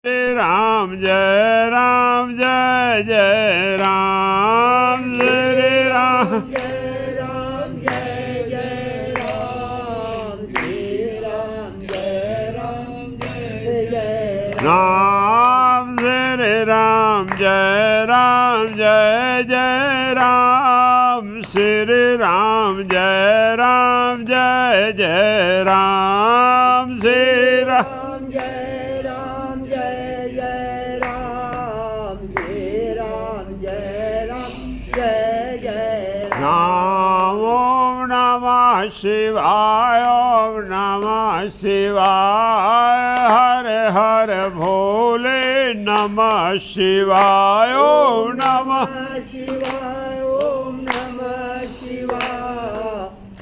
जय राम जय राम जय जय राम श्री राम जय राम जय जय राम जय राम जय राम जय जय राम श्री राम जय राम जय जय राम श्री राम जय राम जय जय राम श्री राम जय राम जय जय राम जय राम जय राम जय जय राम ओम नमः शिवाय ओम नमः शिवाय हर हर भोले नमः शिवाय ओम नमः शिवाय ओम नमः शिवाय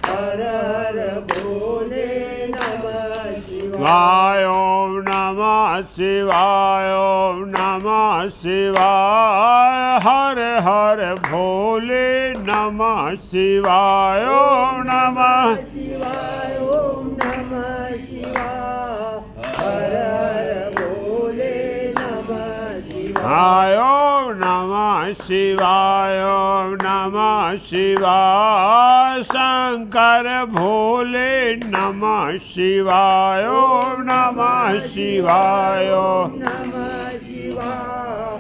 हर हर भोले नमः शिवाय ओम नमः शिवाय ओम नमः शिवाय हर हर भोले नमः शिवाय ओम नमः शिवाय ओम नमः शिवाय हर हर भोले नमः शिवाय ओम नमः शिवाय ओम नमः शिवाय शंकर भोले नमः शिवाय ओम नमः शिवाय नमः शिवाय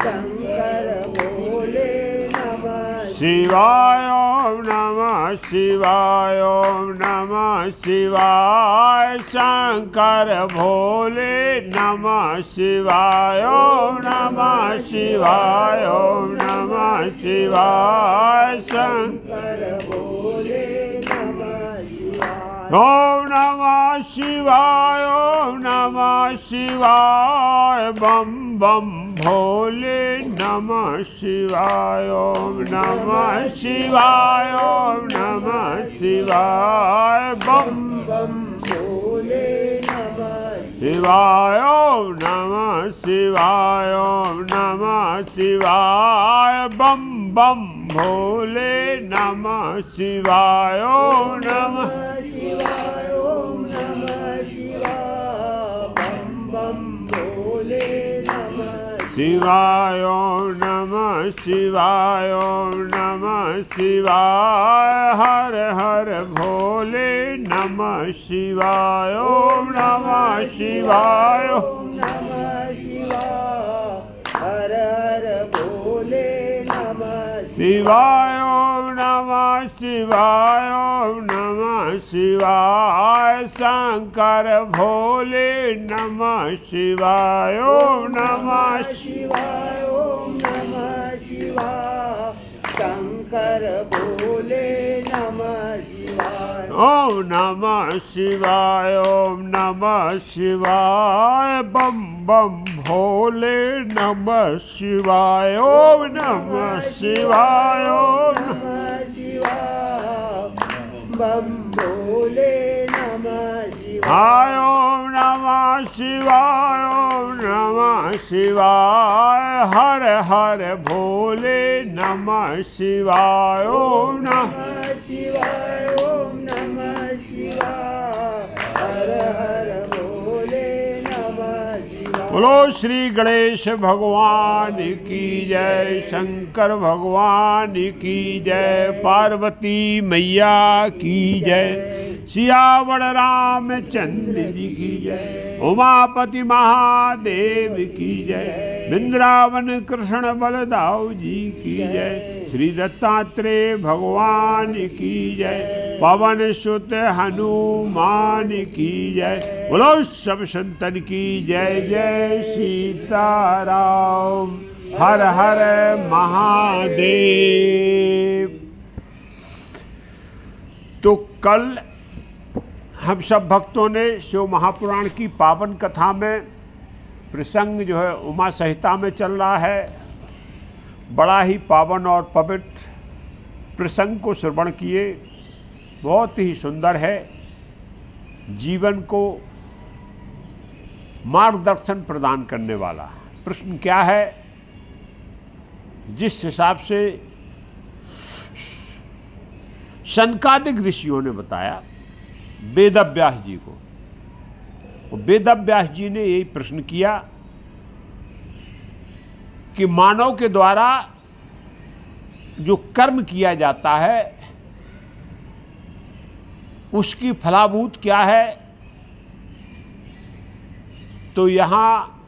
शंकर भोले नमः शिवाय ओम नमः शिवाय ओम नमः शिवाय शंकर भोले नमः शिवाय ओम नमः शिवाय ओम नमः शिवाय शंकर भोले नमः शिवाय ओम नमः शिवाय ओम नमः शिवाय बम बम भोले नमः शिवाय ओम नमः शिवाय ओम नमः शिवाय बम बम भोले नमः शिवाय ओम नमः शिवाय ओम नमः शिवाय बम बम भोले नमः शिवाय ओम नमः शिवाय ओम नमः शिवाय बम बम भोले नमः शिवाय ओम नमः शिवाय ओम नमः शिवाय हर हर भोले नमः शिवाय ओम नमः शिवाय ओम नमः शिवाय हर हर भोले नमः शिवाय ओम नमः शिवाय ओम नमः शिवाय शंकर भोले नमः शिवाय ओम नमः शिवाय ओम नमः शिवाय शंकर भोले नमः शिवाय ओम नमः शिवाय ओम नमः शिवाय बम बम भोले नमः शिवाय ओम नमः शिवाय ओम नमः शिवाय बम भोले नमः शिवाय ओम नमः शिवाय ओम नमः शिवाय हर हर भोले नमः शिवाय ओम नमः शिवाय ओम नमः शिवाय हर हर भोले नमः शिवाय बोलो श्री गणेश भगवान की जय, शंकर भगवान की जय, पार्वती मैया की जय, सियावर रामचंद्र जी की जय, उमापति महादेव की जय, वृंदावन कृष्ण बलदाव जी की जय, श्री दत्तात्रेय भगवान की जय, पवन सुत हनुमान की जय, बोलो सब संतन की जय। जय सीताराम, हर हर महादेव। तो कल हम सब भक्तों ने शिव महापुराण की पावन कथा में प्रसंग जो है उमा संहिता में चल रहा है, बड़ा ही पावन और पवित्र प्रसंग को श्रवण किए। बहुत ही सुंदर है, जीवन को मार्गदर्शन प्रदान करने वाला। प्रश्न क्या है? जिस हिसाब से शनकादिक ऋषियों ने बताया वेदव्यास जी को, वेदव्यास जी ने यही प्रश्न किया कि मानव के द्वारा जो कर्म किया जाता है उसकी फलाभूत क्या है। तो यहाँ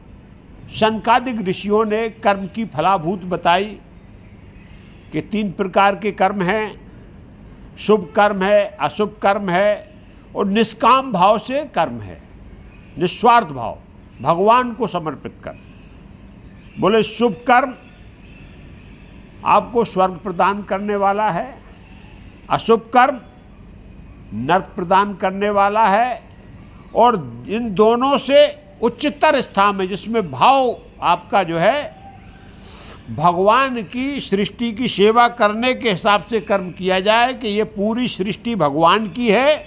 शनकादिक ऋषियों ने कर्म की फलाभूत बताई कि 3 प्रकार के कर्म हैं, शुभ कर्म है, अशुभ कर्म है और निष्काम भाव से कर्म है, निस्वार्थ भाव, भगवान को समर्पित कर। बोले शुभ कर्म आपको स्वर्ग प्रदान करने वाला है, अशुभ कर्म नरक प्रदान करने वाला है, और इन दोनों से उच्चतर स्थान में जिसमें भाव आपका जो है भगवान की सृष्टि की सेवा करने के हिसाब से कर्म किया जाए कि ये पूरी सृष्टि भगवान की है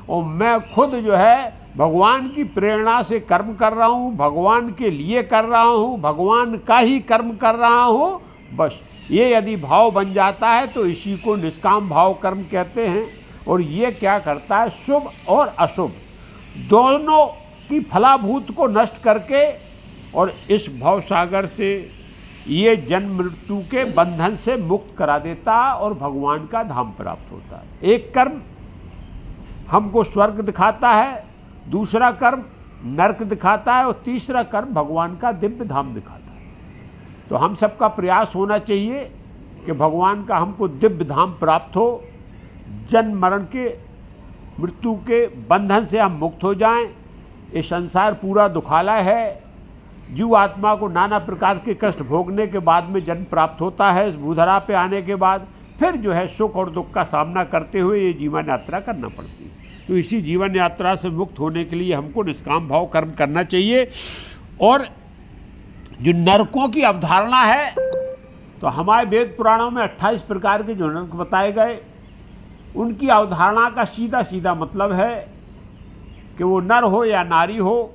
और मैं खुद जो है भगवान की प्रेरणा से कर्म कर रहा हूँ, भगवान के लिए कर रहा हूँ, भगवान का ही कर्म कर रहा हूँ। बस ये यदि भाव बन जाता है तो इसी को निष्काम भाव कर्म कहते हैं। और ये क्या करता है, शुभ और अशुभ दोनों की फलाभूत को नष्ट करके और इस भव सागर से ये जन्म मृत्यु के बंधन से मुक्त करा देता और भगवान का धाम प्राप्त होता है। एक कर्म हमको स्वर्ग दिखाता है, दूसरा कर्म नरक दिखाता है और तीसरा कर्म भगवान का दिव्य धाम दिखाता है। तो हम सबका प्रयास होना चाहिए कि भगवान का हमको दिव्य धाम प्राप्त हो, जन्म मरण के मृत्यु के बंधन से हम मुक्त हो जाएं। ये संसार पूरा दुखालय है, जीव आत्मा को नाना प्रकार के कष्ट भोगने के बाद में जन्म प्राप्त होता है। इस भूधरा पे आने के बाद फिर जो है सुख और दुख का सामना करते हुए ये जीवन यात्रा करना पड़ती है। तो इसी जीवन यात्रा से मुक्त होने के लिए हमको निष्काम भाव कर्म करना चाहिए। और जो नरकों की अवधारणा है तो हमारे वेद पुराणों में 28 प्रकार के जो नरक बताए गए, उनकी अवधारणा का सीधा सीधा मतलब है कि वो नर हो या नारी हो,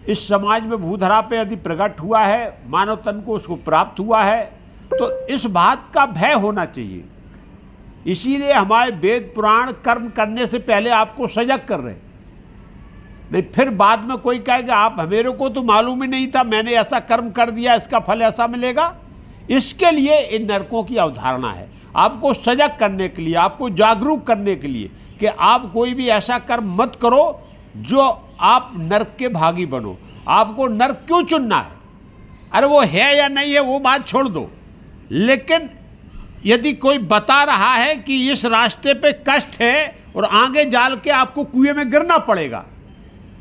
इस समाज में भूधरा पे यदि प्रकट हुआ है, मानव तन को उसको प्राप्त हुआ है, तो इस बात का भय होना चाहिए। इसीलिए हमारे वेद पुराण कर्म करने से पहले आपको सजग कर रहे, नहीं फिर बाद में कोई कहेगा आप मेरे को तो मालूम ही नहीं था, मैंने ऐसा कर्म कर दिया, इसका फल ऐसा मिलेगा। इसके लिए इन नरकों की अवधारणा है, आपको सजग करने के लिए, आपको जागरूक करने के लिए कि आप कोई भी ऐसा कर्म मत करो जो आप नरक के भागी बनो। आपको नरक क्यों चुनना है? अरे वो है या नहीं है वो बात छोड़ दो, लेकिन यदि कोई बता रहा है कि इस रास्ते पे कष्ट है और आगे जाल के आपको कुएं में गिरना पड़ेगा,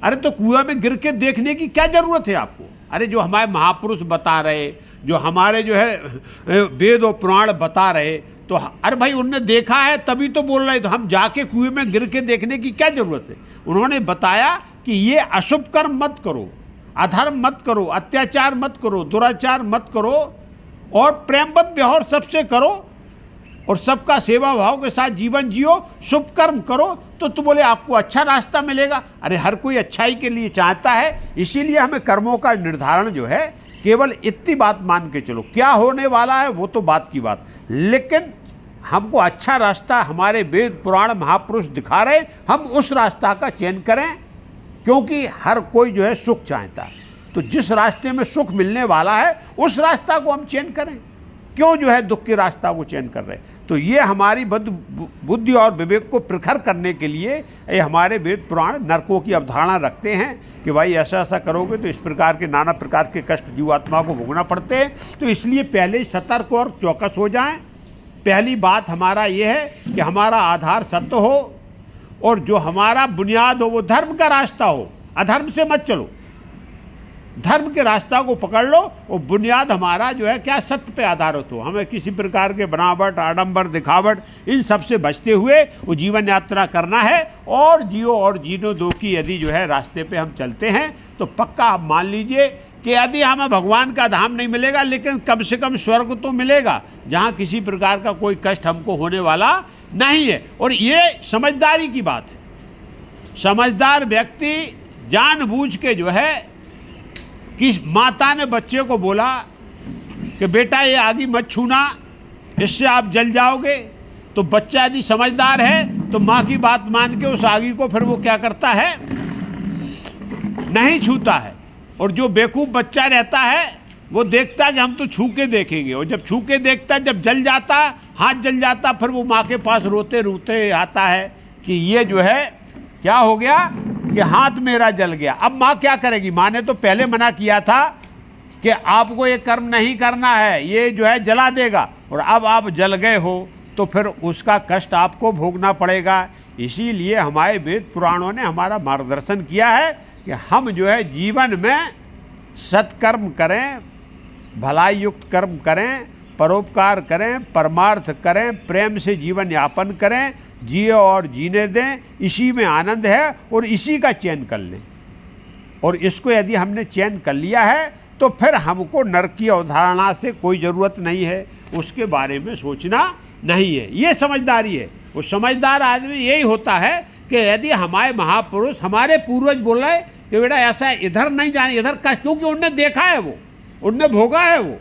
अरे तो कुएं में गिर के देखने की क्या जरूरत है आपको? अरे जो हमारे महापुरुष बता रहे, जो हमारे जो है वेद और पुराण बता रहे, तो अरे भाई उनने देखा है तभी तो बोल रहे, तो हम जाके कुएं में गिर के देखने की क्या जरूरत है? उन्होंने बताया कि ये अशुभ कर्म मत करो, अधर्म मत करो, अत्याचार मत करो, दुराचार मत करो और प्रेमवत व्यवहार सबसे करो और सबका सेवा भाव के साथ जीवन जियो, शुभ कर्म करो तो बोले आपको अच्छा रास्ता मिलेगा। अरे हर कोई अच्छाई के लिए चाहता है, इसीलिए हमें कर्मों का निर्धारण जो है केवल इतनी बात मान के चलो, क्या होने वाला है वो तो बात की बात, लेकिन हमको अच्छा रास्ता हमारे वेद पुराण महापुरुष दिखा रहे, हम उस रास्ता का चयन करें, क्योंकि हर कोई जो है सुख चाहता है। तो जिस रास्ते में सुख मिलने वाला है उस रास्ता को हम चयन करें, क्यों जो है दुख के रास्ता को चयन कर रहे हैं? तो ये हमारी बुद्धि और विवेक को प्रखर करने के लिए ये हमारे वेद पुराण नरकों की अवधारणा रखते हैं कि भाई ऐसा ऐसा करोगे तो इस प्रकार के नाना प्रकार के कष्ट जीवात्मा को भोगना पड़ते हैं। तो इसलिए पहले ही सतर्क और चौकस हो जाएं। पहली बात हमारा ये है कि हमारा आधार सत्य हो और जो हमारा बुनियाद हो वो धर्म का रास्ता हो, अधर्म से मत चलो, धर्म के रास्ता को पकड़ लो और बुनियाद हमारा जो है क्या सत्य पे आधारित हो। हमें किसी प्रकार के बनावट, आडंबर, दिखावट इन सब से बचते हुए वो जीवन यात्रा करना है। और जियो और जीनो दो की यदि जो है रास्ते पे हम चलते हैं तो पक्का आप मान लीजिए कि यदि हमें भगवान का धाम नहीं मिलेगा लेकिन कम से कम स्वर्ग तो मिलेगा, जहाँ किसी प्रकार का कोई कष्ट हमको होने वाला नहीं है। और ये समझदारी की बात है। समझदार व्यक्ति जानबूझ के जो है कि माता ने बच्चे को बोला कि बेटा ये आगी मत छूना, इससे आप जल जाओगे, तो बच्चा यदि समझदार है तो माँ की बात मान के उस आगी को फिर वो क्या करता है, नहीं छूता है। और जो बेवकूफ़ बच्चा रहता है वो देखता है कि हम तो छू के देखेंगे, और जब छू के देखता है, जब जल जाता, हाथ जल जाता, फिर वो माँ के पास रोते रोते आता है कि ये जो है क्या हो गया कि हाथ मेरा जल गया। अब माँ क्या करेगी? माँ ने तो पहले मना किया था कि आपको ये कर्म नहीं करना है, ये जो है जला देगा, और अब आप जल गए हो तो फिर उसका कष्ट आपको भोगना पड़ेगा। इसीलिए हमारे वेद पुराणों ने हमारा मार्गदर्शन किया है कि हम जो है जीवन में सत्कर्म करें, भलाई युक्त कर्म करें, परोपकार करें, परमार्थ करें, प्रेम से जीवन यापन करें, जिए और जीने दें। इसी में आनंद है और इसी का चयन कर लें। और इसको यदि हमने चयन कर लिया है तो फिर हमको नरक की अवधारणा से कोई ज़रूरत नहीं है, उसके बारे में सोचना नहीं है। ये समझदारी है। वो समझदार आदमी यही होता है कि यदि हमारे महापुरुष, हमारे पूर्वज बोल रहे कि बेटा ऐसा है, इधर नहीं जाने, इधर का, क्योंकि उनने देखा है, वो उनने भोगा है वो,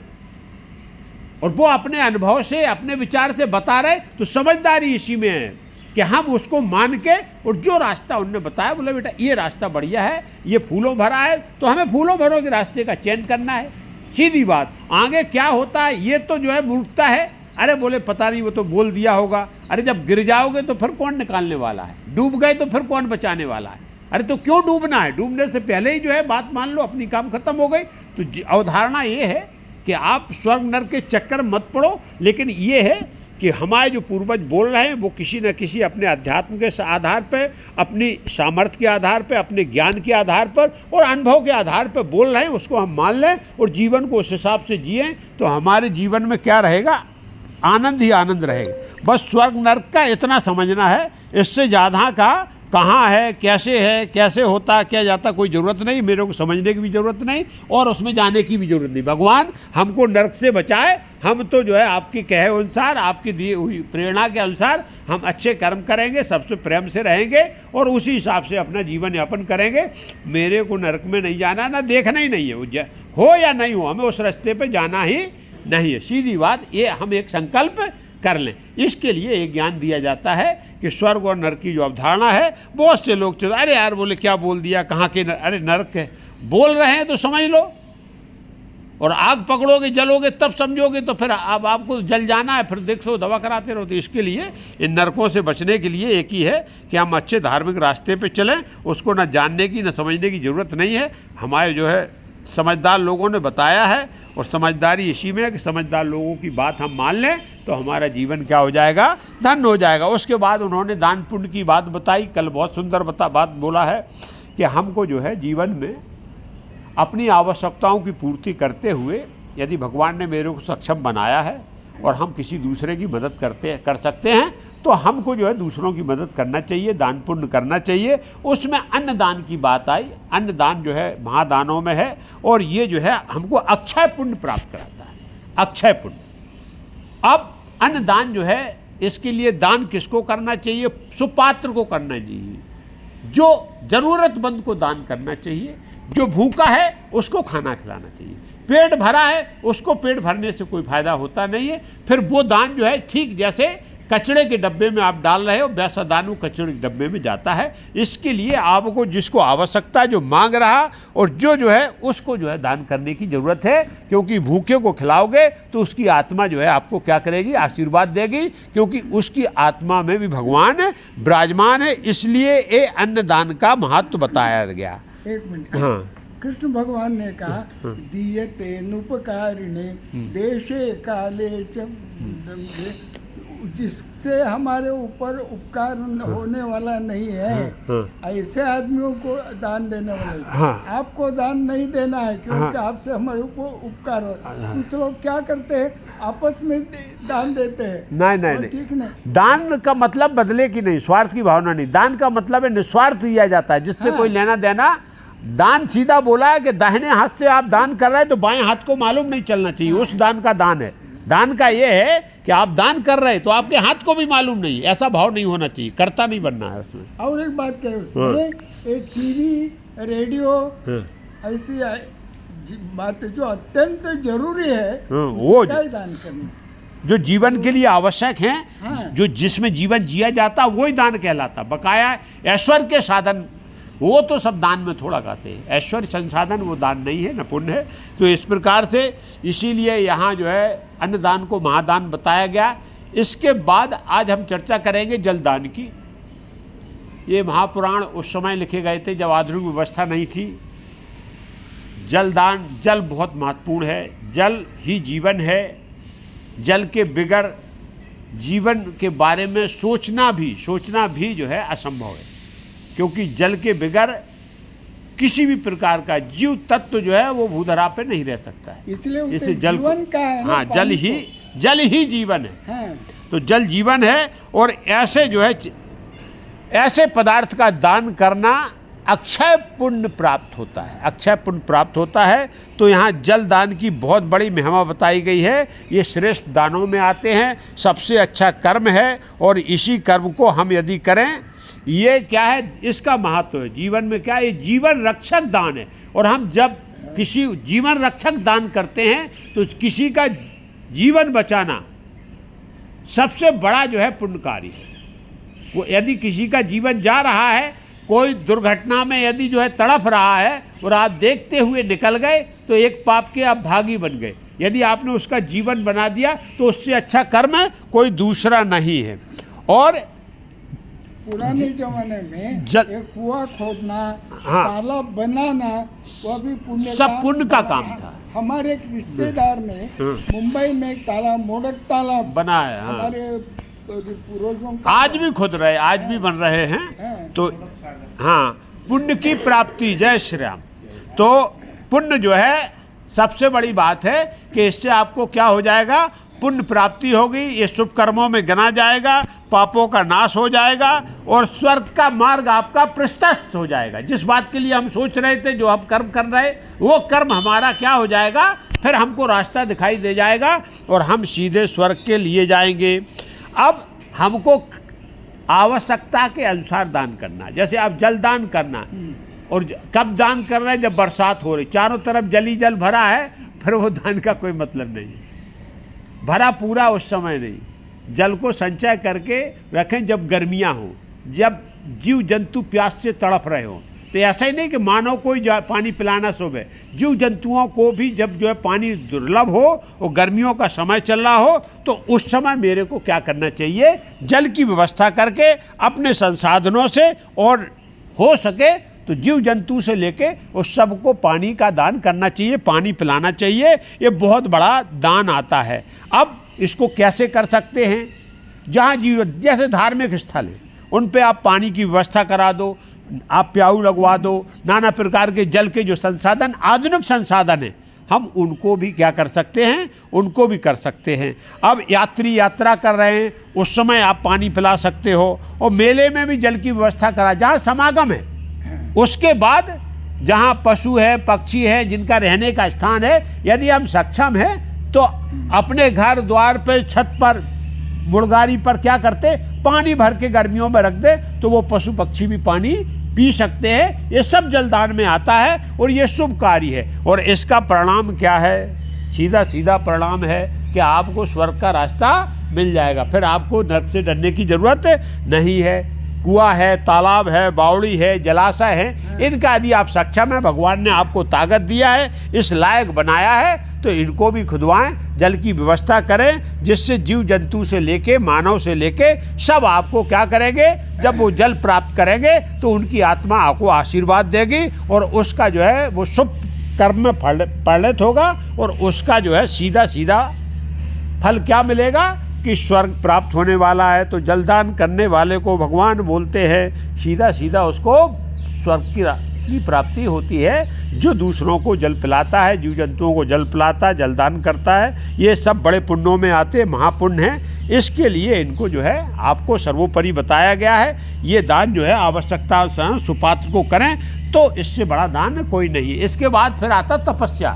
और वो अपने अनुभव से, अपने विचार से बता रहे, तो समझदारी इसी में है कि हम उसको मान के, और जो रास्ता उनने बताया, बोले बेटा ये रास्ता बढ़िया है, ये फूलों भरा है, तो हमें फूलों भरों के रास्ते का चयन करना है। सीधी बात। आगे क्या होता है ये तो जो है मूर्खता है। अरे बोले पता नहीं, वो तो बोल दिया होगा। अरे जब गिर जाओगे तो फिर कौन निकालने वाला है? डूब गए तो फिर कौन बचाने वाला है? अरे तो क्यों डूबना है? डूबने से पहले ही जो है बात मान लो, अपनी काम खत्म हो गई। तो अवधारणा ये है कि आप स्वर्ग नरक के चक्कर मत पड़ो, लेकिन ये है कि हमारे जो पूर्वज बोल रहे हैं वो किसी न किसी अपने अध्यात्म के आधार पर, अपनी सामर्थ्य के आधार पर, अपने ज्ञान के आधार पर और अनुभव के आधार पर बोल रहे हैं, उसको हम मान लें और जीवन को उस हिसाब से जिएं, तो हमारे जीवन में क्या रहेगा? आनंद ही आनंद रहेगा। बस स्वर्ग नरक का इतना समझना है, इससे ज़्यादा का कहाँ है, कैसे होता, क्या जाता, कोई ज़रूरत नहीं। मेरे को समझने की भी ज़रूरत नहीं और उसमें जाने की भी ज़रूरत नहीं। भगवान हमको नरक से बचाए। हम तो जो है आपके कहे अनुसार, आपकी दी हुई प्रेरणा के अनुसार हम अच्छे कर्म करेंगे, सबसे प्रेम से रहेंगे और उसी हिसाब से अपना जीवन यापन करेंगे। मेरे को नरक में नहीं जाना, ना देखना ही नहीं है, वो हो या नहीं हो, हमें उस रास्ते पर जाना ही नहीं है। सीधी बात। ये हम एक संकल्प कर लें। इसके लिए एक ज्ञान दिया जाता है कि स्वर्ग और नरक की जो अवधारणा है, बहुत से लोग चलो अरे यार बोले क्या बोल दिया, कहाँ के अरे नरक है, बोल रहे हैं तो समझ लो, और आग पकड़ोगे जलोगे तब समझोगे, तो फिर अब आपको जल जाना है, फिर देखो दवा कराते रहो। तो इसके लिए इन नरकों से बचने के लिए एक ही है कि हम अच्छे धार्मिक रास्ते पे चलें। उसको न जानने की न समझने की ज़रूरत नहीं है। हमारे जो है समझदार लोगों ने बताया है, और समझदारी इसी में है कि समझदार लोगों की बात हम मान लें तो हमारा जीवन क्या हो जाएगा? धन्य हो जाएगा। उसके बाद उन्होंने दान पुण्य की बात बताई। कल बहुत सुंदर बात बोला है कि हमको जो है जीवन में अपनी आवश्यकताओं की पूर्ति करते हुए, यदि भगवान ने मेरे को सक्षम बनाया है और हम किसी दूसरे की मदद कर सकते हैं, तो हमको जो है दूसरों की मदद करना चाहिए, दान पुण्य करना चाहिए। उसमें अन्नदान की बात आई। अन्नदान जो है महादानों में है, और ये जो है हमको अक्षय पुण्य प्राप्त कराता है, अक्षय पुण्य। अब अन्नदान जो है, इसके लिए दान किसको करना चाहिए? सुपात्र को करना चाहिए, जो जरूरतमंद को दान करना चाहिए, जो भूखा है उसको खाना खिलाना चाहिए, पेट भरा है उसको पेट भरने से कोई फायदा होता नहीं है। फिर वो दान जो है ठीक जैसे कचड़े के डब्बे में आप डाल रहे हो, वैसा दान वो कचड़े के डब्बे में जाता है। इसके लिए आपको जिसको आवश्यकता, जो मांग रहा और जो है उसको जो है दान करने की ज़रूरत है, क्योंकि भूखे को खिलाओगे तो उसकी आत्मा जो है आपको क्या करेगी? आशीर्वाद देगी, क्योंकि उसकी आत्मा में भी भगवान विराजमान है। इसलिए ये अन्नदान का महत्व बताया गया। एक मिनट। हाँ, कृष्ण भगवान ने कहा दीयते नुपकारिणे देशे काले च, जिससे हमारे ऊपर उपकार होने वाला नहीं है, ऐसे आदमियों को दान देने वाले। आपको दान नहीं देना है, क्योंकि आपसे हमारे ऊपर उपकार हो। कुछ लोग क्या करते हैं, आपस में दान देते हैं। नहीं, ठीक नहीं। दान का मतलब बदले की नहीं, स्वार्थ की भावना नहीं। दान का मतलब है निस्वार्थ दिया जाता है, जिससे कोई लेना देना। दान सीधा बोला है कि दाहिने हाथ से आप दान कर रहे हैं तो बाएं हाथ को मालूम नहीं चलना चाहिए, उस दान का दान है। दान का ये है कि आप दान कर रहे हैं तो आपके हाथ को भी मालूम नहीं, ऐसा भाव नहीं होना चाहिए, कर्ता नहीं बनना है उसमें। और एक बात क्या है उसमें, एक टीवी, रेडियो, ऐसी बात जो अत्यंत जरूरी है, वो दान करना, जो जीवन के लिए आवश्यक हैं, जो जिसमें जीवन जिया जाता, वही दान कहलाता। बकाया ऐश्वर्य के साधन वो तो सब दान में थोड़ा खाते हैं। ऐश्वर्य संसाधन वो दान नहीं है, न पुण्य है। तो इस प्रकार से इसीलिए यहाँ जो है अन्नदान को महादान बताया गया। इसके बाद आज हम चर्चा करेंगे जलदान की। ये महापुराण उस समय लिखे गए थे जब आधुनिक व्यवस्था नहीं थी। जलदान, जल बहुत महत्वपूर्ण है, जल ही जीवन है। जल के बिगर जीवन के बारे में सोचना भी जो है असंभव है, क्योंकि जल के बिगर किसी भी प्रकार का जीव तत्व जो है वो भूधरा पे नहीं रह सकता है। इसलिए जल जीवन का है ना, हाँ, जल ही जीवन है। हाँ। तो जल जीवन है। और ऐसे जो है ऐसे पदार्थ का दान करना अक्षय पुण्य प्राप्त होता है, अक्षय पुण्य प्राप्त होता है। तो यहाँ जल दान की बहुत बड़ी महिमा बताई गई है। ये श्रेष्ठ दानों में आते हैं, सबसे अच्छा कर्म है। और इसी कर्म को हम यदि करें, ये क्या है, इसका महत्व है जीवन में। क्या ये जीवन रक्षक दान है। और हम जब किसी जीवन रक्षक दान करते हैं तो किसी का जीवन बचाना सबसे बड़ा जो है पुण्यकारी है। वो यदि किसी का जीवन जा रहा है, कोई दुर्घटना में यदि जो है तड़प रहा है और आप देखते हुए निकल गए, तो एक पाप के आप भागी बन गए। यदि आपने उसका जीवन बना दिया तो उससे अच्छा कर्म कोई दूसरा नहीं है। और पुराने जमाने में एक कुआं खोदना, हाँ, तालाब बनाना, वो भी पुण्य, सब पुण्य का काम था। हमारे एक रिश्तेदार ने मुंबई में एक तालाब, मोडक तालाब बनाया। हाँ। हमारे पूर्वजों आज भी खुद रहे, आज भी बन रहे हैं। तो हाँ, पुण्य की प्राप्ति, जय श्री राम। तो पुण्य जो है सबसे बड़ी बात है कि इससे आपको क्या हो जाएगा, पुण्य प्राप्ति होगी। ये शुभ कर्मों में गिना जाएगा, पापों का नाश हो जाएगा और स्वर्ग का मार्ग आपका प्रशस्त हो जाएगा। जिस बात के लिए हम सोच रहे थे, जो हम कर्म कर रहे, वो कर्म हमारा क्या हो जाएगा, फिर हमको रास्ता दिखाई दे जाएगा और हम सीधे स्वर्ग के लिए जाएंगे। अब हमको आवश्यकता के अनुसार दान करना। जैसे आप जल दान करना, और कब दान कर रहे हैं, जब बरसात हो रही, चारों तरफ जल ही जल भरा है, फिर वो दान का कोई मतलब नहीं। भरा पूरा उस समय नहीं। जल को संचय करके रखें जब गर्मियाँ हो, जब जीव जंतु प्यास से तड़प रहे हो। तो ऐसा ही नहीं कि मानव को ही पानी पिलाना शुभ है, जीव जंतुओं को भी जब जो है पानी दुर्लभ हो और गर्मियों का समय चल रहा हो, तो उस समय मेरे को क्या करना चाहिए, जल की व्यवस्था करके अपने संसाधनों से, और हो सके तो जीव जंतु से लेके उस सबको पानी का दान करना चाहिए, पानी पिलाना चाहिए। ये बहुत बड़ा दान आता है। अब इसको कैसे कर सकते हैं, जहाँ जीव, जैसे धार्मिक स्थल है, उन पे आप पानी की व्यवस्था करा दो, आप प्याऊ लगवा दो, नाना प्रकार के जल के जो संसाधन, आधुनिक संसाधन है, हम उनको भी क्या कर सकते हैं, उनको भी कर सकते हैं। अब यात्री यात्रा कर रहे हैं, उस समय आप पानी पिला सकते हो। और मेले में भी जल की व्यवस्था करा, जहाँ समागम है। उसके बाद जहाँ पशु है, पक्षी है, जिनका रहने का स्थान है, यदि हम सक्षम हैं तो अपने घर द्वार पर, छत पर, मुड़गारी पर क्या करते, पानी भर के गर्मियों में रख दे, तो वो पशु पक्षी भी पानी पी सकते हैं। ये सब जलदान में आता है और ये शुभ कार्य है। और इसका परिणाम क्या है, सीधा सीधा परिणाम है कि आपको स्वर्ग का रास्ता मिल जाएगा। फिर आपको नरक से डरने की जरूरत नहीं है। कुआं है, तालाब है, बावड़ी है, जलाशय है, इनका यदि आप सक्षम है, भगवान ने आपको ताकत दिया है, इस लायक बनाया है, तो इनको भी खुदवाएं, जल की व्यवस्था करें, जिससे जीव जंतु से लेके, मानव से लेके सब आपको क्या करेंगे, जब वो जल प्राप्त करेंगे तो उनकी आत्मा आपको आशीर्वाद देगी और उसका जो है वो शुभ कर्म में परिणत होगा और उसका जो है सीधा सीधा फल क्या मिलेगा कि स्वर्ग प्राप्त होने वाला है। तो जलदान करने वाले को भगवान बोलते हैं, सीधा सीधा उसको स्वर्ग की प्राप्ति होती है। जो दूसरों को जल पिलाता है, जीव जंतुओं को जल पिलाता है, जलदान करता है, ये सब बड़े पुण्यों में आते, महापुण्य हैं। इसके लिए इनको जो है आपको सर्वोपरि बताया गया है। ये दान जो है आवश्यकता से सुपात्र को करें, तो इससे बड़ा दान कोई नहीं है। इसके बाद फिर आता तपस्या।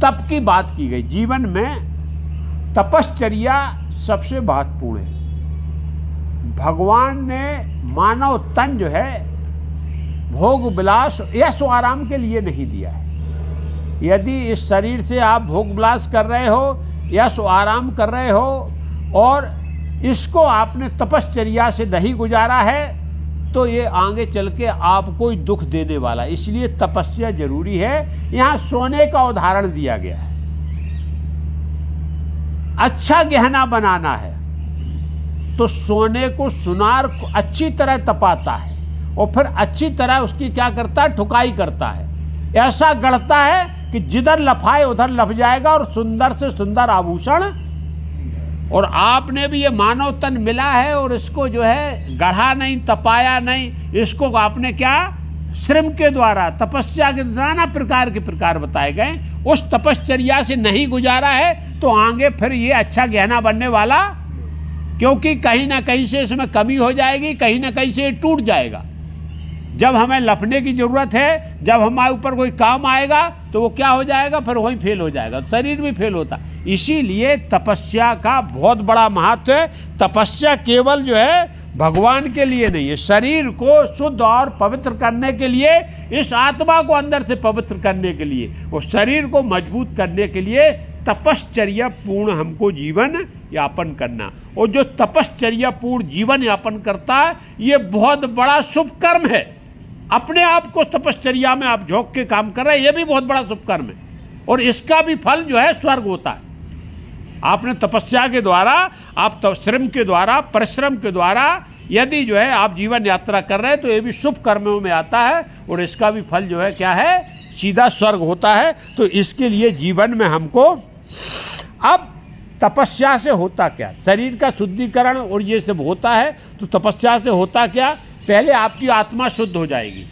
तप की बात की गई। जीवन में तपश्चर्या सबसे महत्वपूर्ण है। भगवान ने मानव तन जो है भोग विलास, यश आराम के लिए नहीं दिया है। यदि इस शरीर से आप भोग विलास कर रहे हो, यश आराम कर रहे हो, और इसको आपने तपश्चर्या से नहीं गुजारा है, तो ये आगे चल के आपको ही दुख देने वाला, इसलिए तपस्या जरूरी है। यहां सोने का उदाहरण दिया गया है। अच्छा गहना बनाना है तो सोने को सुनार अच्छी तरह तपाता है और फिर अच्छी तरह उसकी क्या करता है, ठुकाई करता है, ऐसा गढ़ता है कि जिधर लफाए उधर लफ जाएगा और सुंदर से सुंदर आभूषण। और आपने भी ये मानव तन मिला है और इसको जो है गढ़ा नहीं, तपाया नहीं, इसको आपने क्या श्रम के द्वारा, तपस्या के नाना प्रकार के प्रकार बताए गए, उस तपश्चर्या से नहीं गुजारा है तो आगे फिर ये अच्छा गहना बनने वाला, क्योंकि कहीं ना कहीं से इसमें कमी हो जाएगी, कहीं ना कहीं से ये टूट जाएगा। जब हमें लपने की जरूरत है, जब हमारे ऊपर कोई काम आएगा तो वो क्या हो जाएगा, फिर वहीं फेल हो जाएगा, शरीर भी फेल होता। इसीलिए तपस्या का बहुत बड़ा महत्व है। तपस्या केवल जो है भगवान के लिए नहीं है, शरीर को शुद्ध और पवित्र करने के लिए, इस आत्मा को अंदर से पवित्र करने के लिए और शरीर को मजबूत करने के लिए तपश्चर्या पूर्ण हमको जीवन यापन करना। और जो तपश्चर्या पूर्ण जीवन यापन करता है ये बहुत बड़ा शुभ कर्म है। अपने आप को तपश्चर्या में आप झोंक के काम कर रहे हैं, ये भी बहुत बड़ा शुभ कर्म है और इसका भी फल जो है स्वर्ग होता है। आपने तपस्या के द्वारा, आप श्रम के द्वारा, परिश्रम के द्वारा यदि जो है आप जीवन यात्रा कर रहे हैं तो ये भी शुभ कर्मों में आता है और इसका भी फल जो है क्या है, सीधा स्वर्ग होता है। तो इसके लिए जीवन में हमको, अब तपस्या से होता क्या, शरीर का शुद्धिकरण और ये सब होता है तो तपस्या से होता क्या, पहले आपकी आत्मा शुद्ध हो जाएगी।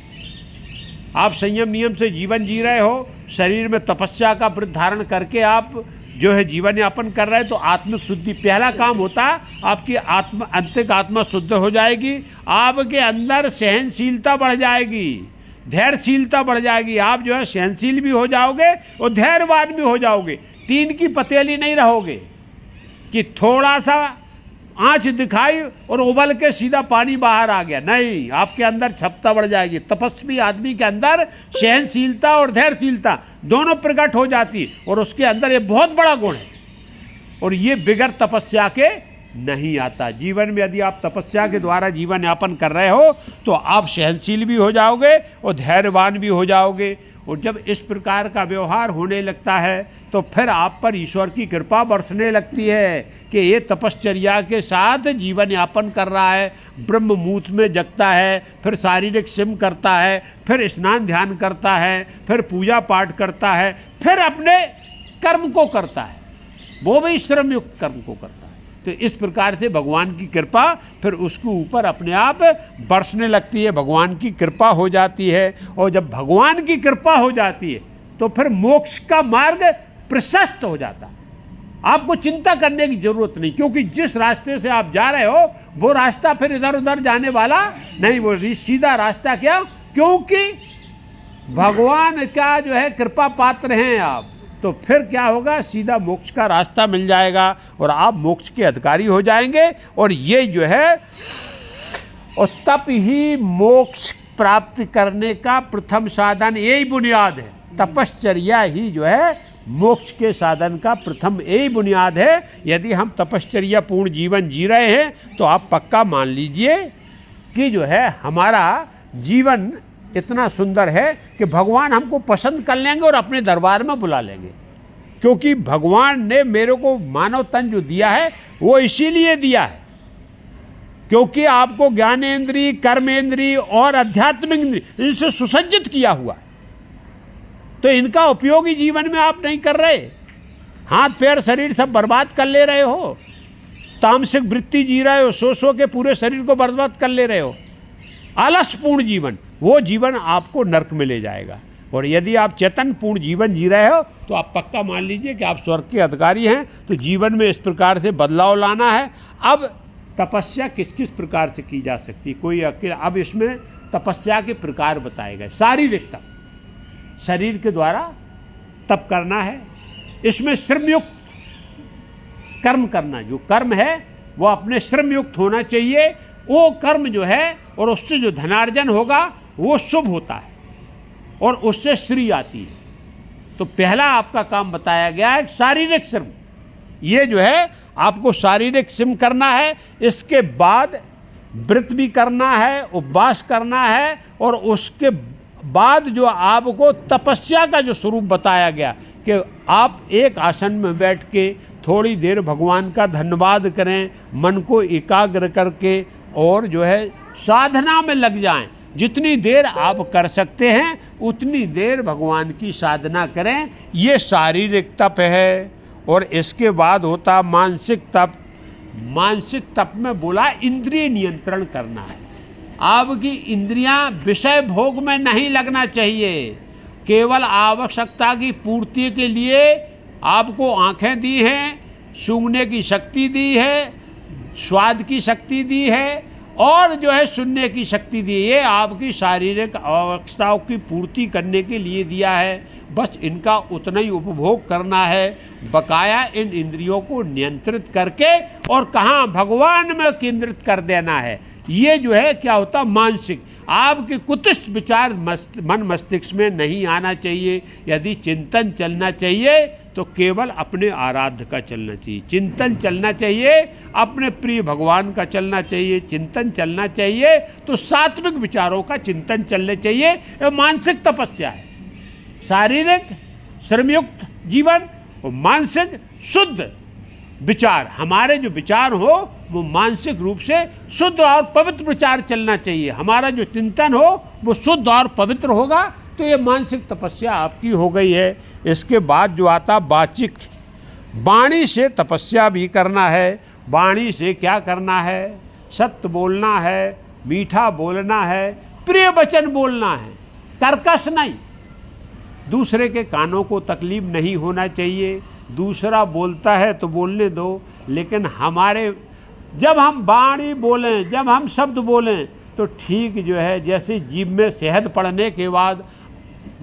आप संयम नियम से जीवन जी रहे हो, शरीर में तपस्या का व्रत धारण करके आप जो है जीवन यापन कर रहे हैं तो आत्मिक शुद्धि पहला काम होता है। आपकी आत्मा, अंतिक आत्मा शुद्ध हो जाएगी, आपके अंदर सहनशीलता बढ़ जाएगी, धैर्यशीलता बढ़ जाएगी। आप जो है सहनशील भी हो जाओगे और धैर्यवान भी हो जाओगे। तीन की पतेली नहीं रहोगे कि थोड़ा सा आंच दिखाई और उबल के सीधा पानी बाहर आ गया, नहीं, आपके अंदर क्षमता बढ़ जाएगी। तपस्वी आदमी के अंदर सहनशीलता और धैर्यशीलता दोनों प्रकट हो जाती और उसके अंदर ये बहुत बड़ा गुण है और ये बिगड़ तपस्या के नहीं आता। जीवन में यदि आप तपस्या के द्वारा जीवन यापन कर रहे हो तो आप सहनशील भी हो जाओगे और धैर्यवान भी हो जाओगे। और जब इस प्रकार का व्यवहार होने लगता है तो फिर आप पर ईश्वर की कृपा बरसने लगती है कि ये तपश्चर्या के साथ जीवन यापन कर रहा है, ब्रह्म मुहूर्त में जगता है, फिर शारीरिक श्रम करता है, फिर स्नान ध्यान करता है, फिर पूजा पाठ करता है, फिर अपने कर्म को करता है, वो भी श्रम युक्त कर्म को करता है। तो इस प्रकार से भगवान की कृपा फिर उसके ऊपर अपने आप बरसने लगती है, भगवान की कृपा हो जाती है। और जब भगवान की कृपा हो जाती है तो फिर मोक्ष का मार्ग प्रशस्त हो जाता है। आपको चिंता करने की जरूरत नहीं, क्योंकि जिस रास्ते से आप जा रहे हो वो रास्ता फिर इधर उधर जाने वाला नहीं, वो सीधा रास्ता। क्या? क्योंकि भगवान का जो है कृपा पात्र हैं आप, तो फिर क्या होगा, सीधा मोक्ष का रास्ता मिल जाएगा और आप मोक्ष के अधिकारी हो जाएंगे। और ये जो है, और तप ही मोक्ष प्राप्त करने का प्रथम साधन, यही बुनियाद है। तपश्चर्या ही जो है मोक्ष के साधन का प्रथम यही बुनियाद है। यदि हम तपश्चर्या पूर्ण जीवन जी रहे हैं तो आप पक्का मान लीजिए कि जो है हमारा जीवन इतना सुंदर है कि भगवान हमको पसंद कर लेंगे और अपने दरबार में बुला लेंगे। क्योंकि भगवान ने मेरे को मानव तन जो दिया है वो इसीलिए दिया है क्योंकि आपको ज्ञानेंद्रिय, कर्मेंद्रिय और आध्यात्मिक इंद्रिय इनसे सुसज्जित किया हुआ है। तो इनका उपयोग ही जीवन में आप नहीं कर रहे, हाथ पैर शरीर सब बर्बाद कर ले रहे हो, तामसिक वृत्ति जी रहे हो, सो के पूरे शरीर को बर्बाद कर ले रहे हो। आलसपूर्ण जीवन, वो जीवन आपको नरक में ले जाएगा। और यदि आप चेतन पूर्ण जीवन जी रहे हो तो आप पक्का मान लीजिए कि आप स्वर्ग के अधिकारी हैं। तो जीवन में इस प्रकार से बदलाव लाना है। अब तपस्या किस किस प्रकार से की जा सकती है, कोई अकेला, अब इसमें तपस्या के प्रकार बताए गए। शारीरिक तप, शरीर के द्वारा तप करना है। इसमें श्रमयुक्त कर्म करना, जो कर्म है वो अपने श्रमयुक्त होना चाहिए। वो कर्म जो है और उससे जो धनार्जन होगा वो शुभ होता है और उससे श्री आती है। तो पहला आपका काम बताया गया है शारीरिक श्रम। ये जो है आपको शारीरिक श्रम करना है। इसके बाद व्रत भी करना है, उपवास करना है, और उसके बाद जो आपको तपस्या का जो स्वरूप बताया गया कि आप एक आसन में बैठ के थोड़ी देर भगवान का धन्यवाद करें, मन को एकाग्र करके, और जो है साधना में लग जाएं। जितनी देर आप कर सकते हैं उतनी देर भगवान की साधना करें। ये शारीरिक तप है। और इसके बाद होता मानसिक तप। मानसिक तप में बोला इंद्रिय नियंत्रण करना है। आपकी इंद्रियां विषय भोग में नहीं लगना चाहिए। केवल आवश्यकता की पूर्ति के लिए आपको आंखें दी हैं, सूंघने की शक्ति दी है, स्वाद की शक्ति दी है, और जो है सुनने की शक्ति दी है। ये आपकी शारीरिक आवश्यकताओं की पूर्ति करने के लिए दिया है। बस इनका उतना ही उपभोग करना है। बकाया इन इंद्रियों को नियंत्रित करके और कहाँ भगवान में केंद्रित कर देना है। ये जो है क्या होता, मानसिक। आपके कुत्सित विचार मन मस्तिष्क में नहीं आना चाहिए। यदि चिंतन चलना चाहिए तो केवल अपने आराध्य का चलना चाहिए। चिंतन चलना चाहिए अपने प्रिय भगवान का चलना चाहिए। चिंतन चलना चाहिए तो सात्विक विचारों का चिंतन चलने चाहिए। यह मानसिक तपस्या है। शारीरिक श्रमयुक्त जीवन और मानसिक शुद्ध विचार। हमारे जो विचार हो वो मानसिक रूप से शुद्ध और पवित्र विचार चलना चाहिए। हमारा जो चिंतन हो वो शुद्ध और पवित्र होगा तो ये मानसिक तपस्या आपकी हो गई है। इसके बाद जो आता वाचिक, वाणी से तपस्या भी करना है। वाणी से क्या करना है, सत्य बोलना है, मीठा बोलना है, प्रिय वचन बोलना है, कर्कश नहीं। दूसरे के कानों को तकलीफ नहीं होना चाहिए। दूसरा बोलता है तो बोलने दो, लेकिन हमारे जब हम वाणी बोलें, जब हम शब्द बोलें तो ठीक जो है, जैसे जीभ में शहद पड़ने के बाद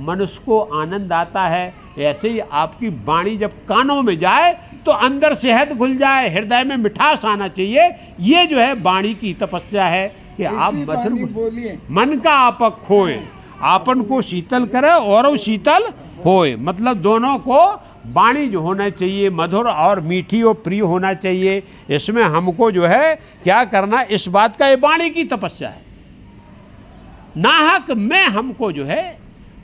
मनुष्य को आनंद आता है, ऐसे ही आपकी वाणी जब कानों में जाए तो अंदर शहद घुल जाए, हृदय में मिठास आना चाहिए। ये जो है वाणी की तपस्या है कि आप मधुर मन का आपक खोए, आपन को शीतल करे और शीतल होए। मतलब दोनों को वाणी जो होना चाहिए मधुर और मीठी और प्रिय होना चाहिए। इसमें हमको जो है क्या करना, इस बात का ये वाणी की तपस्या है। नाहक में हमको जो है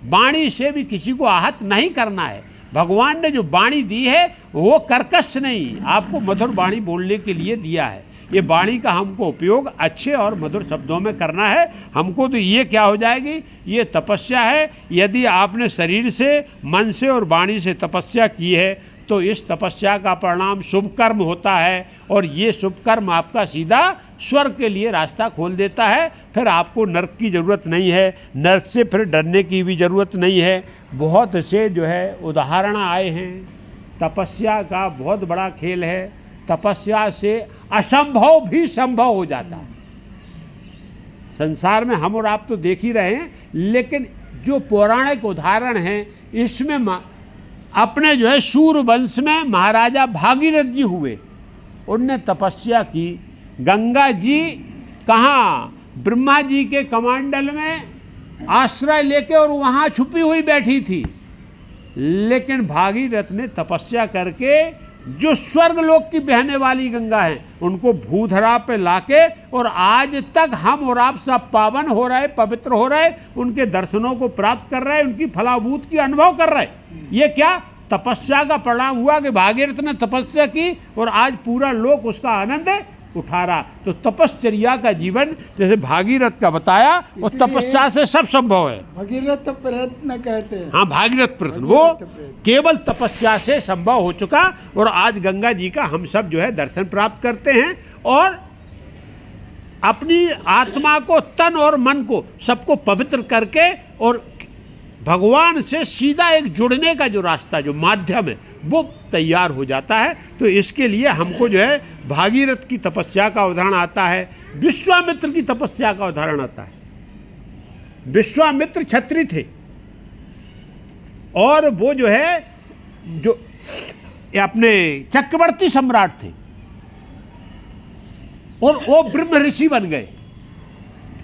वाणी से भी किसी को आहत नहीं करना है। भगवान ने जो वाणी दी है वो कर्कश नहीं, आपको मधुर वाणी बोलने के लिए दिया है। ये वाणी का हमको उपयोग अच्छे और मधुर शब्दों में करना है। हमको तो ये क्या हो जाएगी, ये तपस्या है। यदि आपने शरीर से, मन से और वाणी से तपस्या की है तो इस तपस्या का परिणाम शुभ कर्म होता है, और ये शुभ कर्म आपका सीधा स्वर्ग के लिए रास्ता खोल देता है। फिर आपको नरक की ज़रूरत नहीं है, नरक से फिर डरने की भी ज़रूरत नहीं है। बहुत से जो है उदाहरण आए हैं। तपस्या का बहुत बड़ा खेल है। तपस्या से असंभव भी संभव हो जाता है। संसार में हम और आप तो देख ही रहे हैं, लेकिन जो पौराणिक उदाहरण हैं इसमें अपने जो है सूर्यवंश में महाराजा भागीरथ जी हुए, उनने तपस्या की। गंगा जी कहाँ, ब्रह्मा जी के कमंडल में आश्रय लेके और वहाँ छुपी हुई बैठी थी। लेकिन भागीरथ ने तपस्या करके जो स्वर्ग लोक की बहने वाली गंगा है उनको भूधरा पे लाके, और आज तक हम और आप सब पावन हो रहे, पवित्र हो रहे, उनके दर्शनों को प्राप्त कर रहे, उनकी फलाभूत की अनुभव कर रहे। ये क्या तपस्या का परिणाम हुआ कि भागीरथ ने तपस्या की और आज पूरा लोक उसका आनंद उठा रहा। तो तपश्चर्या का जीवन जैसे भागीरथ का बताया, और तपस्या से सब संभव है। भगीरथ प्रयत्न कहते हैं। हाँ, भागीरथ प्रयत्न, वो केवल तपस्या से संभव हो चुका। और आज गंगा जी का हम सब जो है दर्शन प्राप्त करते हैं, और अपनी आत्मा को, तन और मन को, सबको पवित्र करके और भगवान से सीधा एक जुड़ने का जो रास्ता, जो माध्यम है, वो तैयार हो जाता है। तो इसके लिए हमको जो है भागीरथ की तपस्या का उदाहरण आता है, विश्वामित्र की तपस्या का उदाहरण आता है। विश्वामित्र क्षत्रिय थे, और वो जो है जो अपने चक्रवर्ती सम्राट थे, और वो ब्रह्म ऋषि बन गए।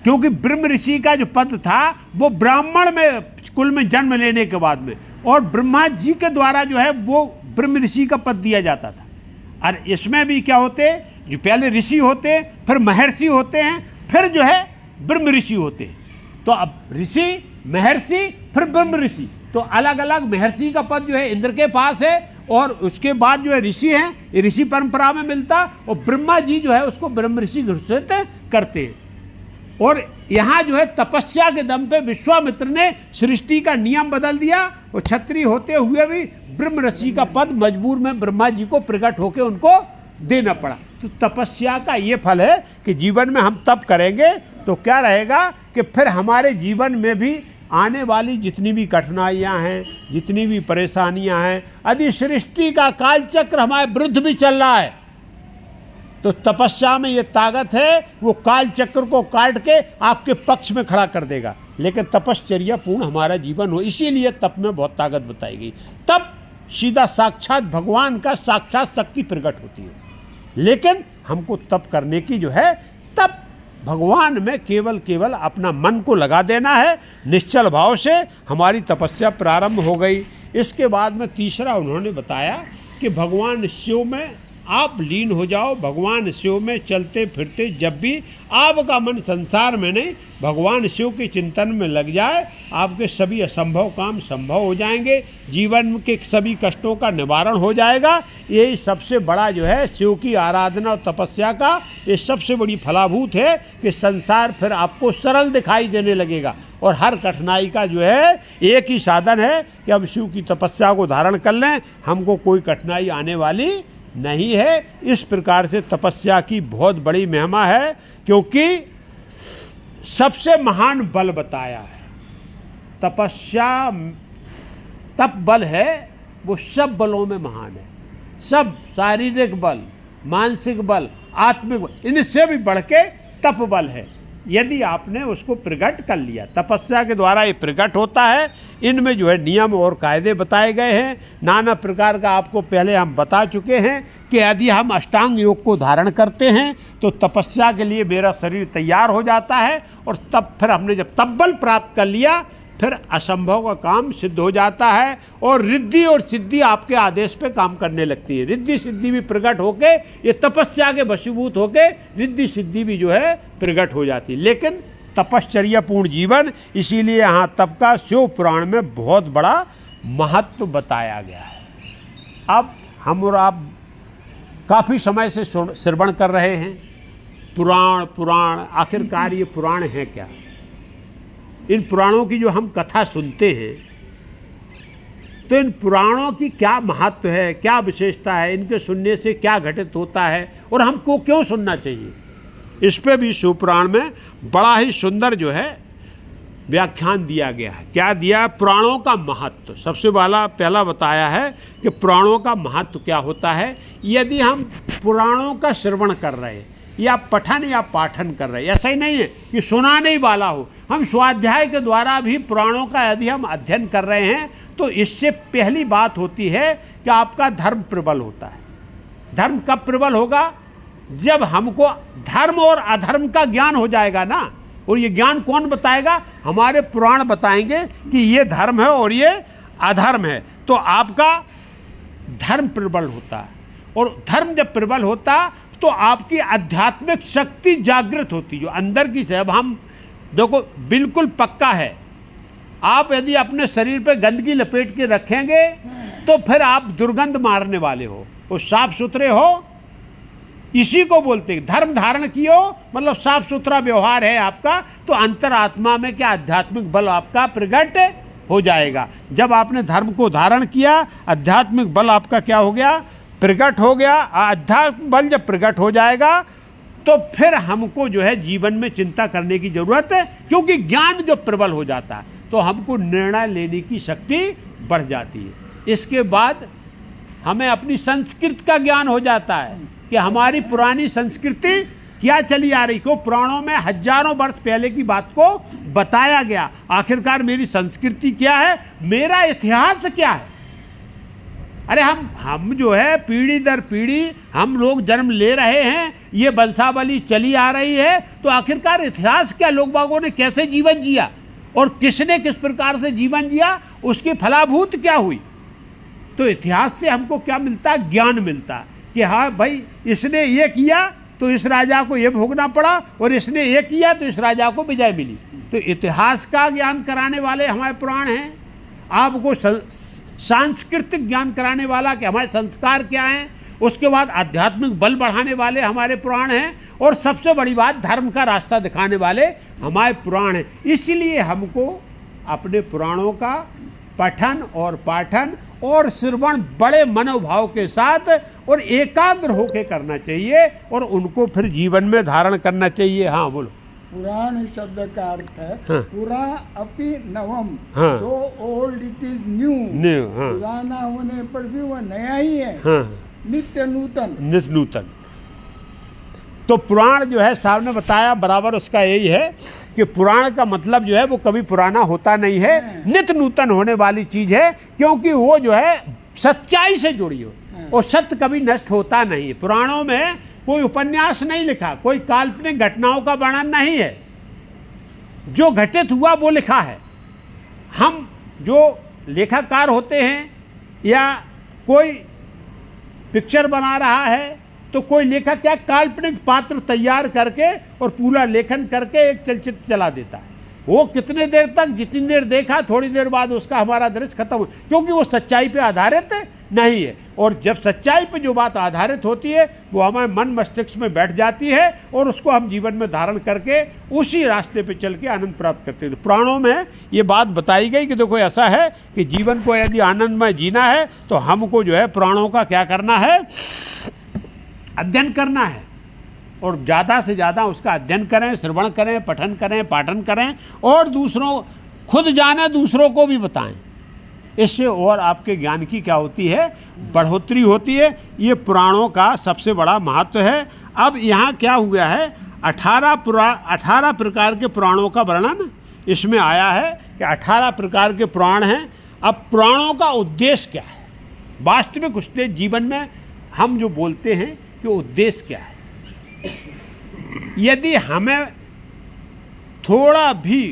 क्योंकि ब्रह्म ऋषि का जो पद था वो ब्राह्मण में कुल में जन्म लेने के बाद में, और ब्रह्मा जी के द्वारा जो है वो ब्रह्म ऋषि का पद दिया जाता था। और इसमें भी क्या होते, जो पहले ऋषि होते फिर महर्षि होते हैं, फिर जो है ब्रह्म ऋषि होते हैं। तो अब ऋषि, महर्षि, फिर ब्रह्म ऋषि, तो अलग अलग महर्षि का पद जो है इंद्र के पास है, और उसके बाद जो है ऋषि हैं, ये ऋषि परंपरा में मिलता, और ब्रह्मा जी जो है उसको ब्रह्म ऋषि घोषित करते हैं। और यहाँ जो है तपस्या के दम पे विश्वामित्र ने सृष्टि का नियम बदल दिया, और क्षत्रिय होते हुए भी ब्रह्म ऋषि का पद मजबूर में ब्रह्मा जी को प्रकट होकर उनको देना पड़ा। तो तपस्या का ये फल है कि जीवन में हम तप करेंगे तो क्या रहेगा कि फिर हमारे जीवन में भी आने वाली जितनी भी कठिनाइयाँ हैं, जितनी भी परेशानियाँ हैं, यदि सृष्टि का कालचक्र हमारे विरुद्ध भी चल रहा है तो तपस्या में ये ताकत है, वो कालचक्र को काट के आपके पक्ष में खड़ा कर देगा। लेकिन तपश्चर्या पूर्ण हमारा जीवन हो, इसीलिए तप में बहुत ताकत बताई गई। तप सीधा साक्षात भगवान का साक्षात शक्ति प्रकट होती है। लेकिन हमको तप करने की जो है, तप भगवान में केवल अपना मन को लगा देना है, निश्चल भाव से हमारी तपस्या प्रारंभ हो गई। इसके बाद में तीसरा उन्होंने बताया कि भगवान शिव में आप लीन हो जाओ, भगवान शिव में चलते फिरते जब भी आपका मन संसार में नहीं भगवान शिव के चिंतन में लग जाए, आपके सभी असंभव काम संभव हो जाएंगे, जीवन के सभी कष्टों का निवारण हो जाएगा। यही सबसे बड़ा जो है शिव की आराधना और तपस्या का ये सबसे बड़ी फलाभूत है कि संसार फिर आपको सरल दिखाई देने लगेगा। और हर कठिनाई का जो है एक ही साधन है कि हम शिव की तपस्या को धारण कर लें, हमको कोई कठिनाई आने वाली नहीं है। इस प्रकार से तपस्या की बहुत बड़ी महिमा है, क्योंकि सबसे महान बल बताया है तपस्या। तप बल है वो सब बलों में महान है। सब शारीरिक बल, मानसिक बल, आत्मिक बल, इनसे भी बढ़ के तप बल है। यदि आपने उसको प्रकट कर लिया, तपस्या के द्वारा ये प्रकट होता है। इनमें जो है नियम और कायदे बताए गए हैं, नाना प्रकार का आपको पहले हम बता चुके हैं कि यदि हम अष्टांग योग को धारण करते हैं तो तपस्या के लिए मेरा शरीर तैयार हो जाता है, और तब फिर हमने जब तप बल प्राप्त कर लिया फिर असंभव का काम सिद्ध हो जाता है, और रिद्धि और सिद्धि आपके आदेश पे काम करने लगती है। रिद्धि सिद्धि भी प्रकट होके, ये तपस्या के वशीभूत होके रिद्धि सिद्धि भी जो है प्रकट हो जाती है। लेकिन तपश्चर्या पूर्ण जीवन, इसीलिए यहाँ तप का शिव पुराण में बहुत बड़ा महत्व बताया गया है। अब हम और आप काफ़ी समय से श्रवण कर रहे हैं पुराण। आखिरकार ये पुराण है क्या? इन पुराणों की जो हम कथा सुनते हैं तो इन पुराणों की क्या महत्व है, क्या विशेषता है, इनके सुनने से क्या घटित होता है और हमको क्यों सुनना चाहिए, इस पे भी शिव पुराण में बड़ा ही सुंदर जो है व्याख्यान दिया गया है। क्या दिया? पुराणों का महत्व सबसे पहला बताया है कि पुराणों का महत्व क्या होता है। यदि हम पुराणों का श्रवण कर रहे हैं या पठन या पाठन कर रहे हैं, ऐसा ही नहीं है कि सुनाने ही वाला हो, हम स्वाध्याय के द्वारा भी पुराणों का यदि हम अध्ययन कर रहे हैं तो इससे पहली बात होती है कि आपका धर्म प्रबल होता है। धर्म कब प्रबल होगा? जब हमको धर्म और अधर्म का ज्ञान हो जाएगा ना। और ये ज्ञान कौन बताएगा? हमारे पुराण बताएंगे कि ये धर्म है और ये अधर्म है। तो आपका धर्म प्रबल होता है, और धर्म जब प्रबल होता तो आपकी आध्यात्मिक शक्ति जागृत होती, जो अंदर की से। अब हम देखो बिल्कुल पक्का है, आप यदि अपने शरीर पे गंदगी लपेट के रखेंगे तो फिर आप दुर्गंध मारने वाले हो, और साफ सुथरे हो, इसी को बोलते हैं धर्म धारण कियो, मतलब साफ सुथरा व्यवहार है आपका, तो अंतरात्मा में क्या आध्यात्मिक बल आपका प्रकट हो जाएगा। जब आपने धर्म को धारण किया, आध्यात्मिक बल आपका क्या हो गया? प्रकट हो गया। आध्यात्मिक बल जब प्रकट हो जाएगा तो फिर हमको जो है जीवन में चिंता करने की जरूरत है, क्योंकि ज्ञान जब प्रबल हो जाता है तो हमको निर्णय लेने की शक्ति बढ़ जाती है। इसके बाद हमें अपनी संस्कृति का ज्ञान हो जाता है कि हमारी पुरानी संस्कृति क्या चली आ रही, क्यों पुराणों में हजारों वर्ष पहले की बात को बताया गया। आखिरकार मेरी संस्कृति क्या है, मेरा इतिहास क्या है। अरे हम जो है पीढ़ी दर पीढ़ी हम लोग जन्म ले रहे हैं, ये वंशावली चली आ रही है, तो आखिरकार इतिहास क्या, लोग बागों ने कैसे जीवन जिया और किसने किस प्रकार से जीवन जिया, उसकी फलाभूत क्या हुई। तो इतिहास से हमको क्या मिलता है? ज्ञान मिलता है कि हाँ भाई इसने ये किया तो इस राजा को ये भोगना पड़ा, और इसने ये किया तो इस राजा को विजय मिली। तो इतिहास का ज्ञान कराने वाले हमारे पुराण हैं, आपको सांस्कृतिक ज्ञान कराने वाला कि हमारे संस्कार क्या हैं, उसके बाद आध्यात्मिक बल बढ़ाने वाले हमारे पुराण हैं, और सबसे बड़ी बात धर्म का रास्ता दिखाने वाले हमारे पुराण हैं। इसलिए हमको अपने पुराणों का पठन और पाठन और श्रवण बड़े मनोभाव के साथ और एकाग्र होकर करना चाहिए, और उनको फिर जीवन में धारण करना चाहिए। हाँ बोलो। पुराण शब्द का अर्थ है हाँ। पुरा अपि नवम, हाँ। तो old it is new. New, हाँ। पुराना होने पर भी वह नया ही है। हाँ। नित्य नूतन। नित्य नूतन। तो पुराण जो है साहब ने बताया बराबर उसका यही है कि पुराण का मतलब जो है वो कभी पुराना होता नहीं है, नित्य नूतन होने वाली चीज है, क्योंकि वो जो है सच्चाई से जुड़ी हो, और सत्य कभी नष्ट होता नहीं है। पुराणों में कोई उपन्यास नहीं लिखा, कोई काल्पनिक घटनाओं का वर्णन नहीं है, जो घटित हुआ वो लिखा है। हम जो लेखाकार होते हैं या कोई पिक्चर बना रहा है, तो कोई लेखक क्या काल्पनिक पात्र तैयार करके और पूरा लेखन करके एक चलचित्र चला देता है। वो कितने देर तक, जितनी देर देखा, थोड़ी देर बाद उसका हमारा दृश्य खत्म हो, क्योंकि वो सच्चाई पे आधारित नहीं है। और जब सच्चाई पे जो बात आधारित होती है वो हमारे मन मस्तिष्क में बैठ जाती है, और उसको हम जीवन में धारण करके उसी रास्ते पे चल के आनंद प्राप्त करते हैं। तो पुराणों में ये बात बताई गई कि देखो ऐसा है कि जीवन को यदि आनंदमय जीना है तो हमको जो है पुराणों का क्या करना है, अध्ययन करना है, और ज़्यादा से ज़्यादा उसका अध्ययन करें, श्रवण करें, पठन करें, पाठन करें, और दूसरों खुद जाने दूसरों को भी बताएं। इससे और आपके ज्ञान की क्या होती है, बढ़ोतरी होती है। ये पुराणों का सबसे बड़ा महत्व है। अब यहाँ क्या हुआ है, 18 प्रकार के पुराणों का वर्णन इसमें आया है कि 18 प्रकार के पुराण हैं। अब पुराणों का उद्देश्य क्या है, वास्तविक उद्देश्य जीवन में हम जो बोलते हैं कि उद्देश्य क्या है। यदि हमें थोड़ा भी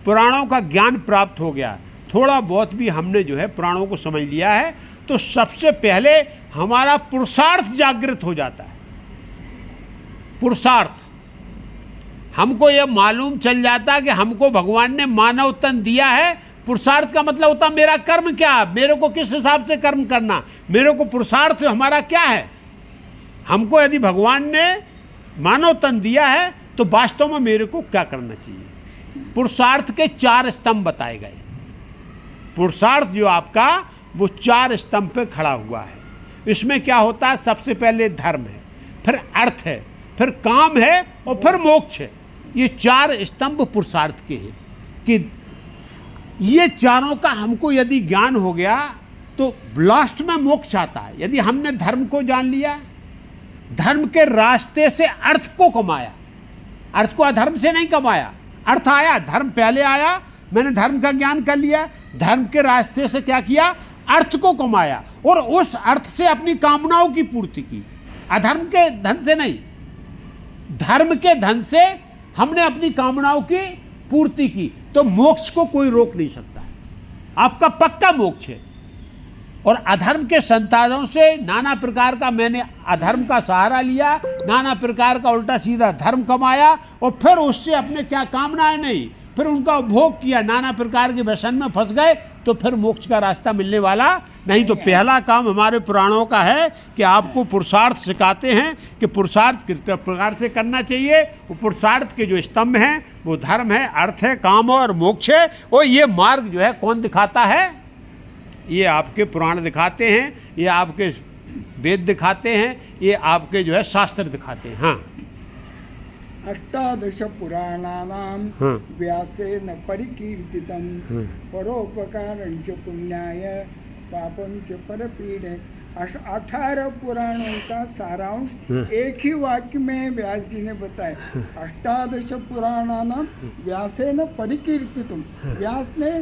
पुराणों का ज्ञान प्राप्त हो गया, थोड़ा बहुत भी हमने जो है पुराणों को समझ लिया है, तो सबसे पहले हमारा पुरुषार्थ जागृत हो जाता है। पुरुषार्थ, हमको यह मालूम चल जाता कि हमको भगवान ने मानव तन दिया है। पुरुषार्थ का मतलब होता मेरा कर्म क्या, मेरे को किस हिसाब से कर्म करना, मेरे को पुरुषार्थ हमारा क्या है। हमको यदि भगवान ने मानव तन दिया है तो वास्तव में मेरे को क्या करना चाहिए। पुरुषार्थ के 4 स्तंभ बताए गए। पुरुषार्थ जो आपका वो 4 स्तंभ पे खड़ा हुआ है। इसमें क्या होता है, सबसे पहले धर्म है, फिर अर्थ है, फिर काम है, और फिर मोक्ष है। ये 4 स्तंभ पुरुषार्थ के हैं कि ये चारों का हमको यदि ज्ञान हो गया तो लास्ट में मोक्ष आता है। यदि हमने धर्म को जान लिया, धर्म के रास्ते से अर्थ को कमाया, अर्थ को अधर्म से नहीं कमाया, अर्थ आया, धर्म पहले आया, मैंने धर्म का ज्ञान कर लिया, धर्म के रास्ते से क्या किया, अर्थ को कमाया, और उस अर्थ से अपनी कामनाओं की पूर्ति की। अधर्म के धन से नहीं, धर्म के धन से हमने अपनी कामनाओं की पूर्ति की, तो मोक्ष को कोई रोक नहीं सकता है, आपका पक्का मोक्ष है। और अधर्म के संसाधनों से नाना प्रकार का मैंने अधर्म का सहारा लिया, नाना प्रकार का उल्टा सीधा धर्म कमाया, और फिर उससे अपने क्या कामनाएं नहीं, फिर उनका उपभोग किया, नाना प्रकार के व्यसन में फंस गए, तो फिर मोक्ष का रास्ता मिलने वाला नहीं। तो पहला काम हमारे पुराणों का है कि आपको पुरुषार्थ सिखाते हैं कि पुरुषार्थ किस प्रकार से करना चाहिए। वो पुरुषार्थ के जो स्तंभ हैं वो धर्म है, अर्थ है, काम और मोक्ष है। और ये मार्ग जो है कौन दिखाता है, ये आपके पुराण दिखाते हैं, ये आपके वेद दिखाते हैं, ये आपके जो है शास्त्र दिखाते हैं। हाँ, 18 पुराणानां व्यासेन परिकीर्तितं परोपकारं च पुण्याय पापं च परपीडे। 18 पुराणों का सारांश एक ही वाक्य में व्यास जी ने बताया। 18 पुराणानां व्यासेन परिकीर्तितं, व्यास ने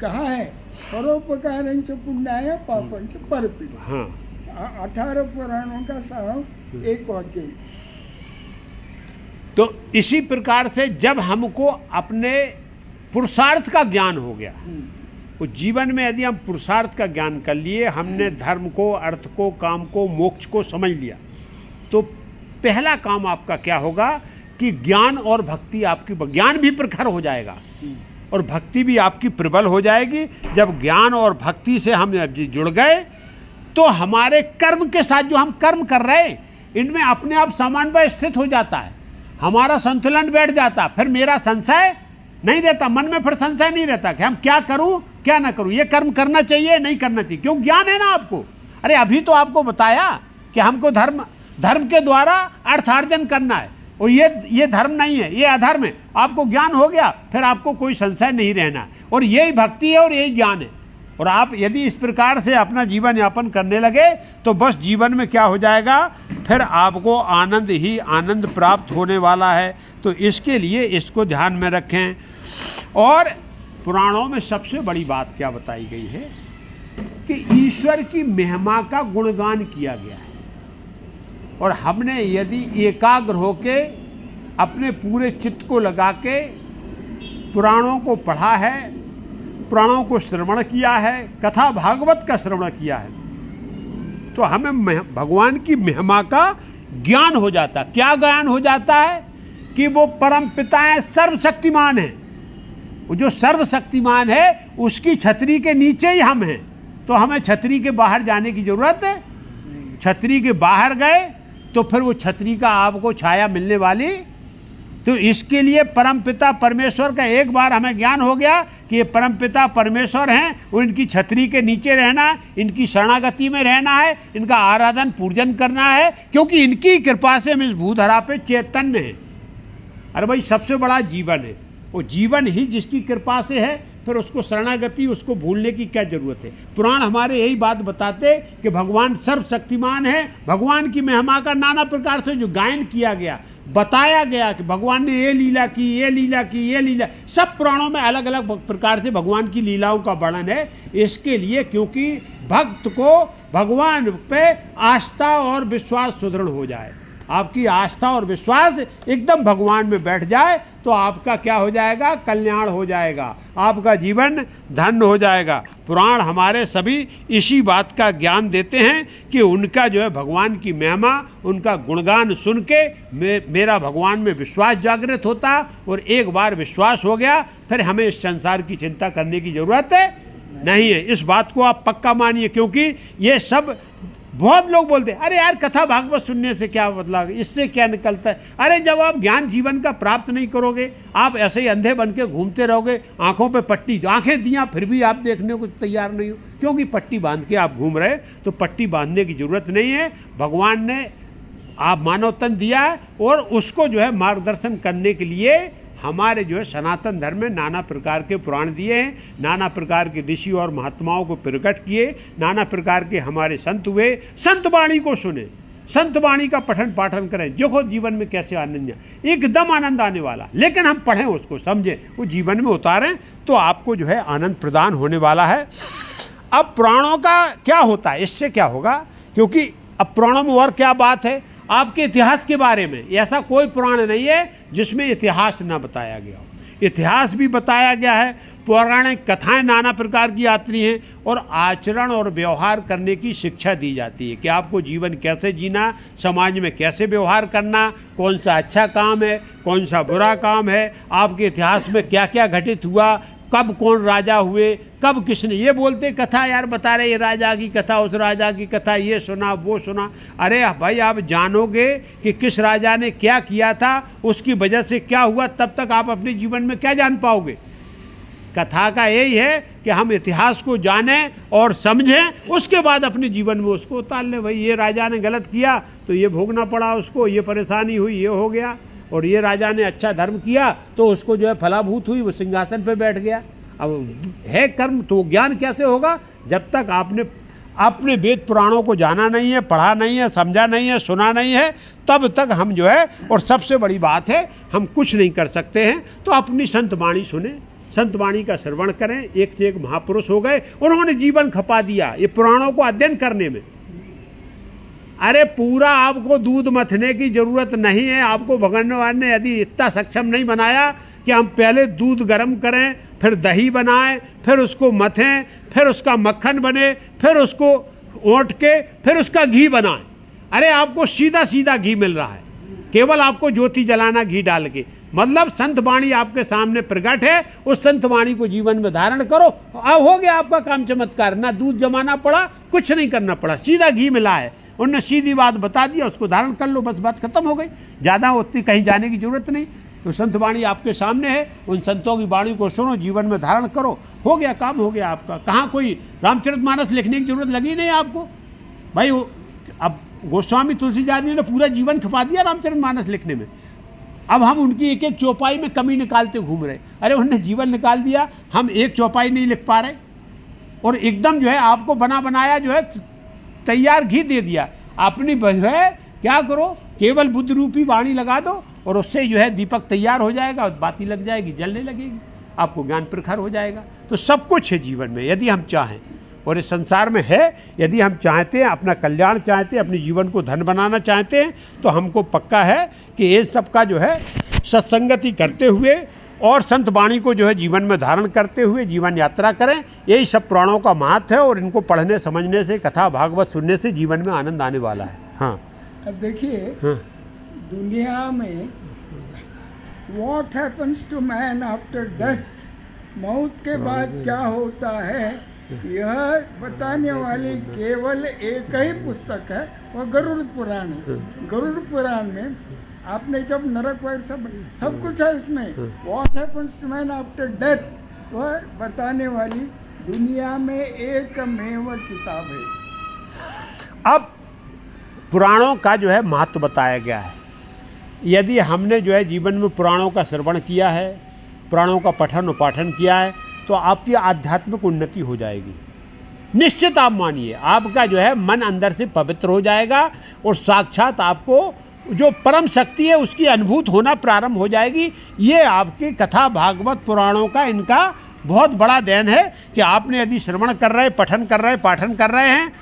कहा है परोपकारं च पुण्याय पापं च परपीडे। 18 पुराणों का सारांश एक वाक्य। तो इसी प्रकार से जब हमको अपने पुरुषार्थ का ज्ञान हो गया, तो जीवन में यदि हम पुरुषार्थ का ज्ञान कर लिए, हमने धर्म को, अर्थ को, काम को, मोक्ष को समझ लिया, तो पहला काम आपका क्या होगा कि ज्ञान और भक्ति आपकी, ज्ञान भी प्रखर हो जाएगा और भक्ति भी आपकी प्रबल हो जाएगी। जब ज्ञान और भक्ति से हम जुड़ गए तो हमारे कर्म के साथ जो हम कर्म कर रहे हैं इनमें अपने आप समन्वय स्थित हो जाता है, हमारा संतुलन बैठ जाता, फिर मेरा संशय नहीं रहता, मन में फिर संशय नहीं रहता कि हम क्या करूं क्या ना करूं, ये कर्म करना चाहिए नहीं करना चाहिए, क्यों? ज्ञान है ना आपको। अरे अभी तो आपको बताया कि हमको धर्म के द्वारा अर्थार्जन करना है और ये धर्म नहीं है, ये अधर्म है। आपको ज्ञान हो गया, फिर आपको कोई संशय नहीं रहना, और यही भक्ति है और यही ज्ञान है। और आप यदि इस प्रकार से अपना जीवन यापन करने लगे तो बस जीवन में क्या हो जाएगा, फिर आपको आनंद ही आनंद प्राप्त होने वाला है। तो इसके लिए इसको ध्यान में रखें। और पुराणों में सबसे बड़ी बात क्या बताई गई है कि ईश्वर की महिमा का गुणगान किया गया है। और हमने यदि एकाग्र होके अपने पूरे चित्त को लगा के पुराणों को पढ़ा है, पुराणों को श्रवण किया है, कथा भागवत का श्रवण किया है, तो हमें भगवान की महिमा का ज्ञान हो जाता। क्या ज्ञान हो जाता है कि वो परम पिता है, सर्वशक्तिमान है। वो जो सर्वशक्तिमान है उसकी छतरी के नीचे ही हम हैं, तो हमें छतरी के बाहर जाने की जरूरत है। छतरी के बाहर गए तो फिर वो छतरी का आपको छाया मिलने वाली। तो इसके लिए परमपिता परमेश्वर का एक बार हमें ज्ञान हो गया कि ये परमपिता परमेश्वर हैं और इनकी छतरी के नीचे रहना, इनकी शरणागति में रहना है, इनका आराधन पूजन करना है, क्योंकि इनकी कृपा से हम इस भूधरा पे चैतन्य हैं। अरे भाई सबसे बड़ा जीवन है, वो जीवन ही जिसकी कृपा से है, फिर उसको शरणागति, उसको भूलने की क्या जरूरत है। पुराण हमारे यही बात बताते कि भगवान सर्वशक्तिमान है। भगवान की महिमा का नाना प्रकार से जो गायन किया गया, बताया गया कि भगवान ने ये लीला की, ये लीला की, ये लीला, सब पुराणों में अलग अलग प्रकार से भगवान की लीलाओं का वर्णन है। इसके लिए क्योंकि भक्त को भगवान पे आस्था और विश्वास सुदृढ़ हो जाए, आपकी आस्था और विश्वास एकदम भगवान में बैठ जाए तो आपका क्या हो जाएगा, कल्याण हो जाएगा, आपका जीवन धन्य हो जाएगा। पुराण हमारे सभी इसी बात का ज्ञान देते हैं कि उनका जो है भगवान की महिमा, उनका गुणगान सुन के मेरा भगवान में विश्वास जागृत होता, और एक बार विश्वास हो गया फिर हमें इस संसार की चिंता करने की जरूरत नहीं है। इस बात को आप पक्का मानिए, क्योंकि ये सब बहुत लोग बोलते हैं अरे यार कथा भागवत सुनने से क्या मतलब, इससे क्या निकलता है। अरे जब आप ज्ञान जीवन का प्राप्त नहीं करोगे, आप ऐसे ही अंधे बन के घूमते रहोगे, आंखों पे पट्टी, आंखें दिया फिर भी आप देखने को तैयार नहीं हो, क्योंकि पट्टी बांध के आप घूम रहे। तो पट्टी बांधने की जरूरत नहीं है। भगवान ने आप मानव तन दिया है और उसको जो है मार्गदर्शन करने के लिए हमारे जो है सनातन धर्म में नाना प्रकार के पुराण दिए हैं, नाना प्रकार के ऋषि और महात्माओं को प्रकट किए, नाना प्रकार के हमारे संत हुए। संत वाणी को सुने, संत वाणी का पठन पाठन करें, देखो जीवन में कैसे आनंद, एकदम आनंद आने वाला। लेकिन हम पढ़ें, उसको समझें, वो जीवन में उतारें, तो आपको जो है आनंद प्रदान होने वाला है। अब पुराणों का क्या होता है, इससे क्या होगा, क्योंकि अब पुराणों में और क्या बात है, आपके इतिहास के बारे में ऐसा कोई पुराण नहीं है जिसमें इतिहास ना बताया गया हो। इतिहास भी बताया गया है, पौराणिक कथाएं नाना प्रकार की आती हैं, और आचरण और व्यवहार करने की शिक्षा दी जाती है कि आपको जीवन कैसे जीना, समाज में कैसे व्यवहार करना, कौन सा अच्छा काम है, कौन सा बुरा काम है, आपके इतिहास में क्या क्या घटित हुआ, कब कौन राजा हुए, कब किसने। ये बोलते कथा यार बता रहे, ये राजा की कथा, उस राजा की कथा, ये सुना वो सुना। अरे भाई आप जानोगे कि किस राजा ने क्या किया था, उसकी वजह से क्या हुआ, तब तक आप अपने जीवन में क्या जान पाओगे। कथा का यही है कि हम इतिहास को जानें और समझें, उसके बाद अपने जीवन में उसको उतार लें। भाई ये राजा ने गलत किया तो ये भोगना पड़ा उसको, ये परेशानी हुई, ये हो गया, और ये राजा ने अच्छा धर्म किया तो उसको जो है फलाभूत हुई, वो सिंहासन पे बैठ गया। अब है कर्म, तो ज्ञान कैसे होगा जब तक आपने अपने वेद पुराणों को जाना नहीं है, पढ़ा नहीं है, समझा नहीं है, सुना नहीं है, तब तक हम जो है, और सबसे बड़ी बात है हम कुछ नहीं कर सकते हैं। तो अपनी संत वाणी सुने, संत वाणी का श्रवण करें। एक से एक महापुरुष हो गए, उन्होंने जीवन खपा दिया ये पुराणों को अध्ययन करने में। अरे पूरा आपको दूध मथने की जरूरत नहीं है। आपको भगवान ने यदि इतना सक्षम नहीं बनाया कि हम पहले दूध गर्म करें, फिर दही बनाएं, फिर उसको मथें, फिर उसका मक्खन बने, फिर उसको ओट के फिर उसका घी बनाएं। अरे आपको सीधा सीधा घी मिल रहा है, केवल आपको ज्योति जलाना घी डाल के। मतलब संत वाणी आपके सामने प्रकट है, उस संत वाणी को जीवन में धारण करो, अब हो गया आपका काम चमत्कार। ना दूध जमाना पड़ा, कुछ नहीं करना पड़ा, सीधा घी मिला है, उनने सीधी बात बता दिया, उसको धारण कर लो, बस बात खत्म हो गई। ज़्यादा उतनी कहीं जाने की जरूरत नहीं। तो संत वाणी आपके सामने है, उन संतों की वाणी को सुनो, जीवन में धारण करो, हो गया काम, हो गया आपका। कहाँ कोई रामचरितमानस लिखने की जरूरत लगी नहीं आपको भाई। अब गोस्वामी तुलसीदास जी ने पूरा जीवन खपा दिया रामचरितमानस लिखने में। अब हम उनकी एक एक चौपाई में कमी निकालते घूम रहे। अरे उन्होंने जीवन निकाल दिया, हम एक चौपाई नहीं लिख पा रहे, और एकदम जो है आपको बना बनाया जो है तैयार घी दे दिया। अपनी है क्या करो, केवल बुद्ध रूपी वाणी लगा दो, और उससे जो है दीपक तैयार हो जाएगा, और बाती लग जाएगी, जलने लगेगी, आपको ज्ञान प्रखर हो जाएगा। तो सब कुछ है जीवन में यदि हम चाहें, और इस संसार में है यदि हम चाहते हैं, अपना कल्याण चाहते हैं, अपने जीवन को धन बनाना चाहते हैं, तो हमको पक्का है कि ये सब का जो है सत्संगति करते हुए और संत वाणी को जो है जीवन में धारण करते हुए जीवन यात्रा करें। यही सब पुराणों का महत्व है, और इनको पढ़ने समझने से, कथा भागवत सुनने से जीवन में आनंद आने वाला है। हाँ, अब देखिए, हाँ, दुनिया में what happens to man after death, मौत के बाद क्या होता है, यह बताने वाली केवल एक ही पुस्तक है, वह गरुड़ पुराण है। गरुड़ पुराण में आपने जब नरक वैर सब कुछ है इसमें। What happens to man after death वह बताने वाली दुनिया में एकमेव किताब है। अब पुराणों का जो है महत्व बताया गया है। यदि हमने जो है जीवन में पुराणों का श्रवण किया है, पुराणों का पठन और पाठन किया है, तो आपकी आध्यात्मिक उन्नति हो जाएगी। निश्चित आप मानिए, आपका जो है मन अंदर से पवित्र हो जाएगा, और साक्षात आपको जो परम शक्ति है उसकी अनुभूत होना प्रारंभ हो जाएगी। ये आपकी कथा भागवत पुराणों का इनका बहुत बड़ा देन है कि आपने यदि श्रवण कर रहे, पठन कर रहे, पाठन कर रहे हैं,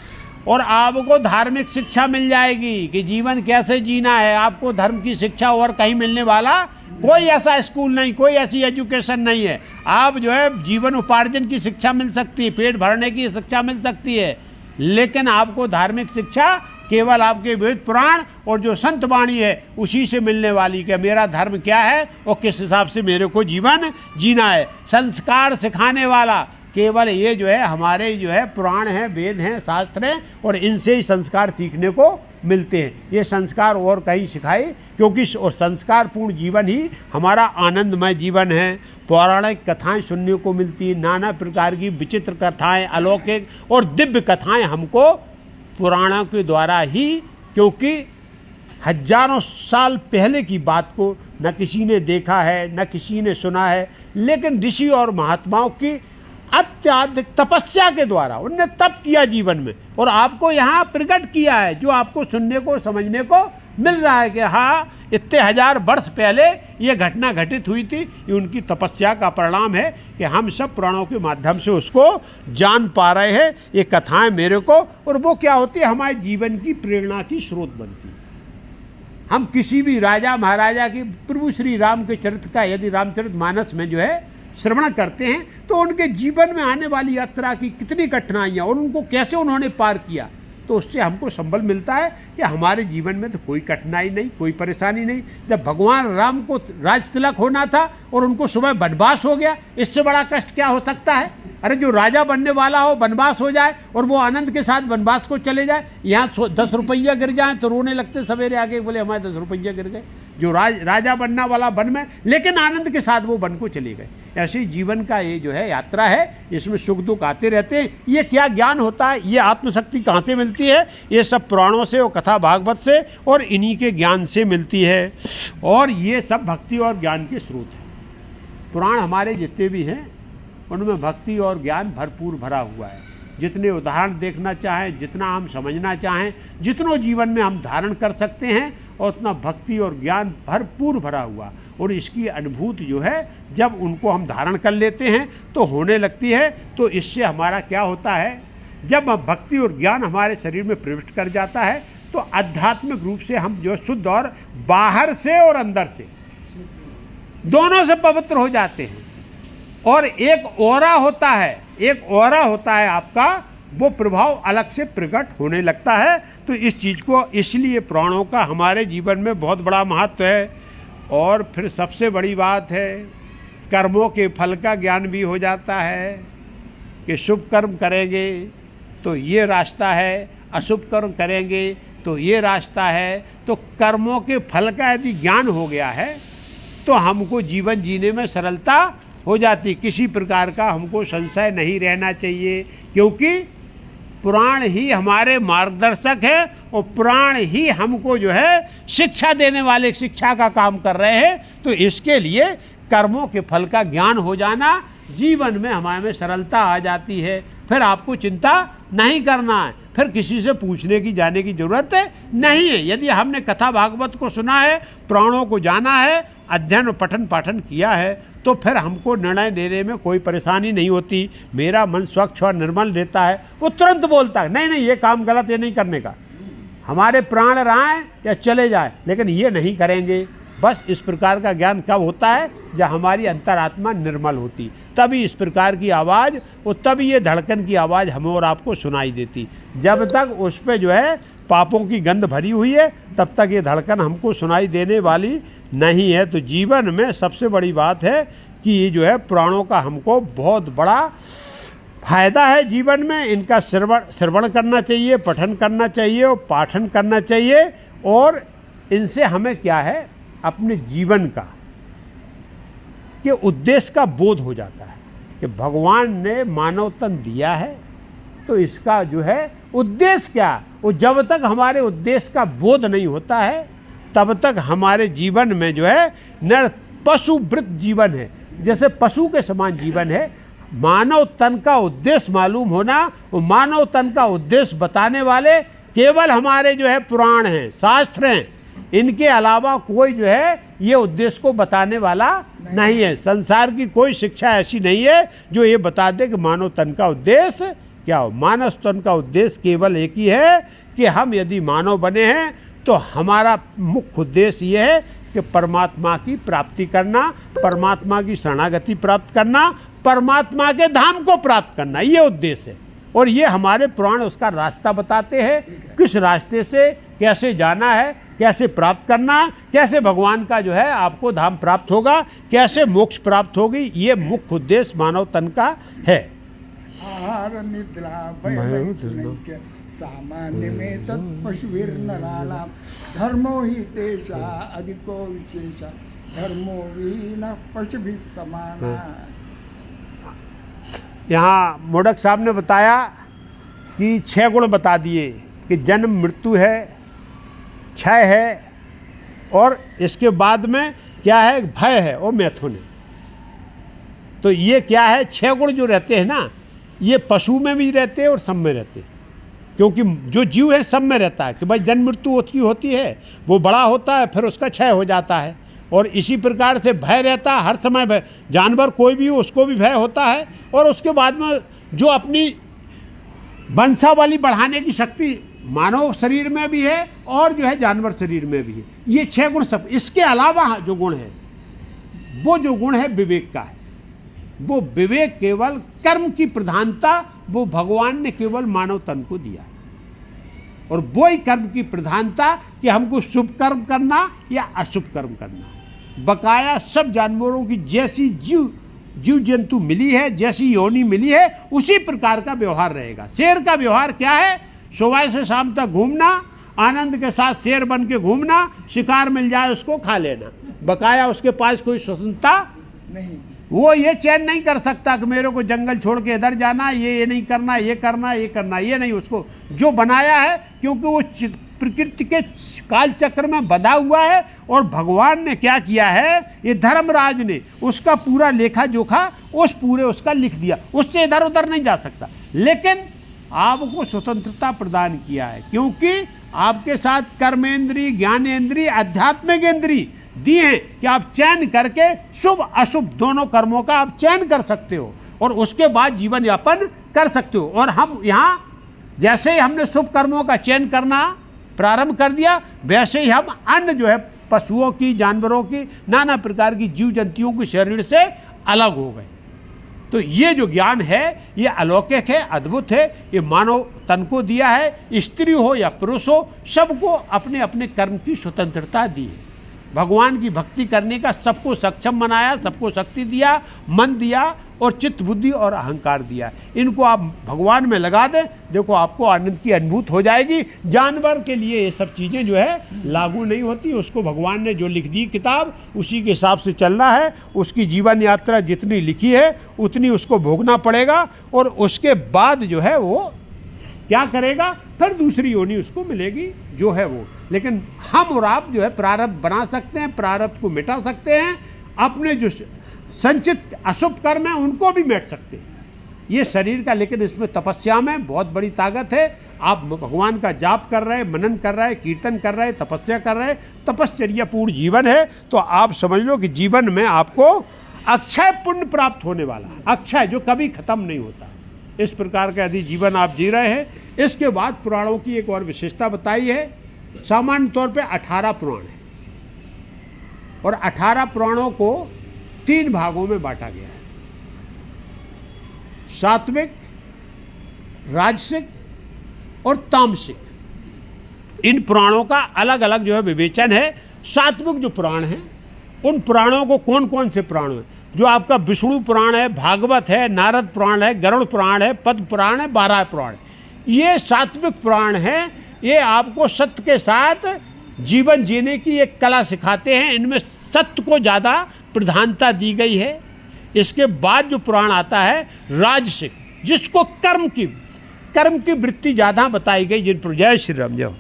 और आपको धार्मिक शिक्षा मिल जाएगी कि जीवन कैसे जीना है। आपको धर्म की शिक्षा और कहीं मिलने वाला कोई ऐसा स्कूल नहीं, कोई ऐसी एजुकेशन नहीं है। आप जो है जीवन उपार्जन की शिक्षा मिल सकती है, पेट भरने की शिक्षा मिल सकती है, लेकिन आपको धार्मिक शिक्षा केवल आपके वेद पुराण और जो संत वाणी है उसी से मिलने वाली कि मेरा धर्म क्या है और किस हिसाब से मेरे को जीवन जीना है। संस्कार सिखाने वाला केवल ये जो है हमारे जो है पुराण हैं, वेद हैं, शास्त्र हैं, और इनसे ही संस्कार सीखने को मिलते हैं। ये संस्कार और कहीं सिखाए, क्योंकि और संस्कार पूर्ण जीवन ही हमारा आनंदमय जीवन है। पौराणिक कथाएं सुनने को मिलती, नाना प्रकार की विचित्र कथाएं, अलौकिक और दिव्य कथाएं हमको पुराणों के द्वारा ही, क्योंकि हजारों साल पहले की बात को न किसी ने देखा है, न किसी ने सुना है, लेकिन ऋषि और महात्माओं की अत्याधिक तपस्या के द्वारा उनने तप किया जीवन में, और आपको यहाँ प्रकट किया है, जो आपको सुनने को समझने को मिल रहा है कि हाँ इतने हजार वर्ष पहले ये घटना घटित हुई थी। ये उनकी तपस्या का परिणाम है कि हम सब पुराणों के माध्यम से उसको जान पा रहे हैं। ये कथाएं मेरे को, और वो क्या होती है, हमारे जीवन की प्रेरणा की स्रोत बनती है। हम किसी भी राजा महाराजा की, प्रभु श्री राम के चरित्र का यदि रामचरितमानस में जो है श्रवण करते हैं, तो उनके जीवन में आने वाली यात्रा की कितनी कठिनाइयाँ और उनको कैसे उन्होंने पार किया, तो उससे हमको संबल मिलता है कि हमारे जीवन में तो कोई कठिनाई नहीं, कोई परेशानी नहीं। जब भगवान राम को राज तिलक होना था और उनको सुबह वनवास हो गया, इससे बड़ा कष्ट क्या हो सकता है। अरे जो राजा बनने वाला हो वनवास हो जाए और वो आनंद के साथ वनवास को चले जाए, यहाँ 10 रुपया गिर जाए तो रोने लगते सवेरे आगे, बोले हमारे 10 रुपया गिर गए। जो राजा बनना वाला वन में, लेकिन आनंद के साथ वो वन को चले गए। ऐसे जीवन का ये जो है यात्रा है, इसमें सुख दुख आते रहते हैं। ये क्या ज्ञान होता है, ये आत्मशक्ति कहाँ से मिलती है, ये सब पुराणों से और कथा भागवत से और इन्हीं के ज्ञान से मिलती है। और ये सब भक्ति और ज्ञान के स्रोत हैं। पुराण हमारे जितने भी हैं उनमें भक्ति और ज्ञान भरपूर भरा हुआ है। जितने उदाहरण देखना चाहें, जितना हम समझना चाहें, जितनों जीवन में हम धारण कर सकते हैं, और उतना भक्ति और ज्ञान भरपूर भरा हुआ। और इसकी अनुभूति जो है जब उनको हम धारण कर लेते हैं तो होने लगती है। तो इससे हमारा क्या होता है, जब भक्ति और ज्ञान हमारे शरीर में प्रविष्ट कर जाता है तो आध्यात्मिक रूप से हम जो शुद्ध और बाहर से और अंदर से दोनों से पवित्र हो जाते हैं। और एक ऑरा होता है, एक ऑरा होता है आपका वो प्रभाव अलग से प्रकट होने लगता है। तो इस चीज़ को, इसलिए प्राणों का हमारे जीवन में बहुत बड़ा महत्व है। और फिर सबसे बड़ी बात है, कर्मों के फल का ज्ञान भी हो जाता है कि शुभ कर्म करेंगे तो ये रास्ता है, अशुभ कर्म करेंगे तो ये रास्ता है। तो कर्मों के फल का यदि ज्ञान हो गया है तो हमको जीवन जीने में सरलता हो जाती, किसी प्रकार का हमको संशय नहीं रहना चाहिए, क्योंकि पुराण ही हमारे मार्गदर्शक है और पुराण ही हमको जो है शिक्षा देने वाले, शिक्षा का काम कर रहे हैं। तो इसके लिए कर्मों के फल का ज्ञान हो जाना, जीवन में हमारे में सरलता आ जाती है। फिर आपको चिंता नहीं करना है, फिर किसी से पूछने की, जाने की जरूरत नहीं है। यदि हमने कथा भागवत को सुना है, पुराणों को जाना है, अध्ययन और पठन पाठन किया है, तो फिर हमको निर्णय लेने में कोई परेशानी नहीं होती। मेरा मन स्वच्छ और निर्मल रहता है, वो तुरंत बोलता है नहीं नहीं ये काम गलत, ये नहीं करने का। हमारे प्राण रहें या चले जाए, लेकिन ये नहीं करेंगे। बस इस प्रकार का ज्ञान कब होता है, जब हमारी अंतरात्मा निर्मल होती, तभी इस प्रकार की आवाज़ और तभी ये धड़कन की आवाज़ हमें और आपको सुनाई देती। जब तक उस पर जो है पापों की गंध भरी हुई है, तब तक ये धड़कन हमको सुनाई देने वाली नहीं है। तो जीवन में सबसे बड़ी बात है कि ये जो है पुराणों का हमको बहुत बड़ा फायदा है जीवन में। इनका श्रवण करना चाहिए, पठन करना चाहिए और पाठन करना चाहिए। और इनसे हमें क्या है, अपने जीवन का के उद्देश्य का बोध हो जाता है कि भगवान ने मानव तन दिया है, तो इसका जो है उद्देश्य क्या। वो जब तक हमारे उद्देश्य का बोध नहीं होता है, तब तक हमारे जीवन में जो है नर पशुवृत जीवन है, जैसे पशु के समान जीवन है। मानव तन का उद्देश्य मालूम होना, वो मानव तन का उद्देश्य बताने वाले केवल हमारे जो है पुराण हैं, शास्त्र हैं। इनके अलावा कोई जो है ये उद्देश्य को बताने वाला नहीं है। संसार की कोई शिक्षा ऐसी नहीं है जो ये बता दे कि मानव तन का उद्देश्य क्या हो। मानव तन का उद्देश्य केवल एक ही है कि हम यदि मानव बने हैं तो हमारा मुख्य उद्देश्य ये है कि परमात्मा की प्राप्ति करना, परमात्मा की शरणागति प्राप्त करना, परमात्मा के धाम को प्राप्त करना, ये उद्देश्य है। और ये हमारे पुराण उसका रास्ता बताते हैं, किस रास्ते से कैसे जाना है, कैसे प्राप्त करना, कैसे भगवान का जो है आपको धाम प्राप्त होगा, कैसे मोक्ष प्राप्त होगी। ये मुख्य उद्देश्य मानव तन का है। आहार निद्रा सामान्य में तत्पशुर्नराणाम धर्मो ही तेषा अधिको विशेषा धर्मो वीन पशुभिस्तमाना। यहाँ मोडक साहब ने बताया कि 6 गुण बता दिए कि जन्म, मृत्यु है, क्षय है, और इसके बाद में क्या है, भय है और मैथुन है। तो ये क्या है, 6 गुण जो रहते हैं ना, ये पशु में भी रहते हैं और सब में रहते हैं। क्योंकि जो जीव है सब में रहता है कि भाई जन्म मृत्यु उसकी होती है, वो बड़ा होता है, फिर उसका क्षय हो जाता है। और इसी प्रकार से भय रहता है, हर समय भय। जानवर कोई भी हो उसको भी भय होता है। और उसके बाद में जो अपनी वंशावली बढ़ाने की शक्ति मानव शरीर में भी है और जो है जानवर शरीर में भी है। ये 6 गुण सब। इसके अलावा जो गुण है, वो जो गुण है विवेक का है। वो विवेक केवल कर्म की प्रधानता वो भगवान ने केवल मानव तन को दिया, और वो ही कर्म की प्रधानता कि हमको शुभ कर्म करना या अशुभ कर्म करना। बकाया सब जानवरों की जैसी जीव जंतु मिली है, जैसी योनि मिली है, उसी प्रकार का व्यवहार रहेगा। शेर का व्यवहार क्या है, सुबह से शाम तक घूमना, आनंद के साथ शेर बन के घूमना, शिकार मिल जाए उसको खा लेना। बकाया उसके पास कोई स्वतंत्रता नहीं। वो ये चैन नहीं कर सकता कि मेरे को जंगल छोड़ के इधर जाना, ये नहीं करना, ये करना, ये करना, ये नहीं। उसको जो बनाया है, क्योंकि वो प्रकृति के काल चक्र में बंधा हुआ है। और भगवान ने क्या किया है, ये धर्मराज ने उसका पूरा लेखा जोखा उस पूरे उसका लिख दिया, उससे इधर उधर नहीं जा सकता। लेकिन आपको स्वतंत्रता प्रदान किया है, क्योंकि आपके साथ कर्मेंद्री, ज्ञानेंद्री, आध्यात्मिक इंद्री दी है कि आप चयन करके शुभ अशुभ दोनों कर्मों का आप चयन कर सकते हो और उसके बाद जीवन यापन कर सकते हो। और हम यहाँ जैसे ही हमने शुभ कर्मों का चयन करना प्रारंभ कर दिया, वैसे ही हम अन्य जो है पशुओं की, जानवरों की, नाना प्रकार की जीव जंतुओं के शरीर से अलग हो गए। तो ये जो ज्ञान है ये अलौकिक है, अद्भुत है। ये मानव तन को दिया है, स्त्री हो या पुरुष हो, सबको अपने अपने कर्म की स्वतंत्रता दी है। भगवान की भक्ति करने का सबको सक्षम बनाया, सबको शक्ति दिया, मन दिया और चित्त बुद्धि और अहंकार दिया। इनको आप भगवान में लगा दें, देखो आपको आनंद की अनुभूति हो जाएगी। जानवर के लिए ये सब चीज़ें जो है लागू नहीं होती। उसको भगवान ने जो लिख दी किताब, उसी के हिसाब से चलना है। उसकी जीवन यात्रा जितनी लिखी है उतनी उसको भोगना पड़ेगा, और उसके बाद जो है वो क्या करेगा, फिर दूसरी योनि उसको मिलेगी जो है वो। लेकिन हम और आप जो है प्रारब्ध बना सकते हैं, प्रारब्ध को मिटा सकते हैं, अपने जो संचित अशुभ कर्म है उनको भी मिट सकते हैं। ये शरीर का, लेकिन इसमें तपस्या में बहुत बड़ी ताकत है। आप भगवान का जाप कर रहे हैं, मनन कर रहे हैं, कीर्तन कर रहे हैं, तपस्या कर रहे हैं, तपश्चर्या पूर्ण जीवन है, तो आप समझ लो कि जीवन में आपको अक्षय पुण्य प्राप्त होने वाला है, अक्षय जो कभी खत्म नहीं होता। इस प्रकार का यदि जीवन आप जी रहे हैं। इसके बाद पुराणों की एक और विशेषता बताई है। सामान्य तौर पे 18 पुराण है, और 18 पुराणों को 3 भागों में बांटा गया है, सात्विक, राजसिक और तामसिक। इन पुराणों का अलग अलग जो है विवेचन है। सात्विक जो पुराण हैं, उन पुराणों को कौन कौन से पुराण हैं, जो आपका विष्णु पुराण है, भागवत है, नारद पुराण है, गरुड़ पुराण है, पद्म पुराण है, 12 पुराण, ये सात्विक पुराण हैं। ये आपको सत्य के साथ जीवन जीने की एक कला सिखाते हैं। इनमें सत्य को ज़्यादा प्रधानता दी गई है। इसके बाद जो पुराण आता है राजसिक, जिसको कर्म की वृत्ति ज़्यादा बताई गई, जिन पर जय श्री राम, जो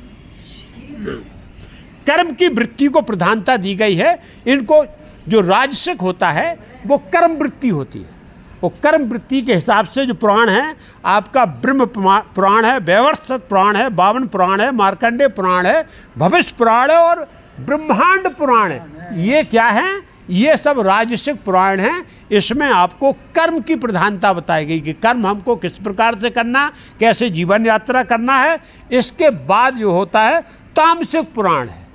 कर्म की वृत्ति को प्रधानता दी गई है। इनको जो राजसिक होता है वो कर्म वृत्ति होती है। वो कर्म वृत्ति के हिसाब से जो पुराण है, आपका ब्रह्म पुराण है, वैवर्त पुराण है, 52 पुराण है, मार्कंडेय पुराण है, भविष्य पुराण है और ब्रह्मांड पुराण है। ये क्या है, ये सब राजसिक पुराण हैं। इसमें आपको कर्म की प्रधानता बताई गई कि कर्म हमको किस प्रकार से करना, कैसे जीवन यात्रा करना है। इसके बाद जो होता है तामसिक पुराण है,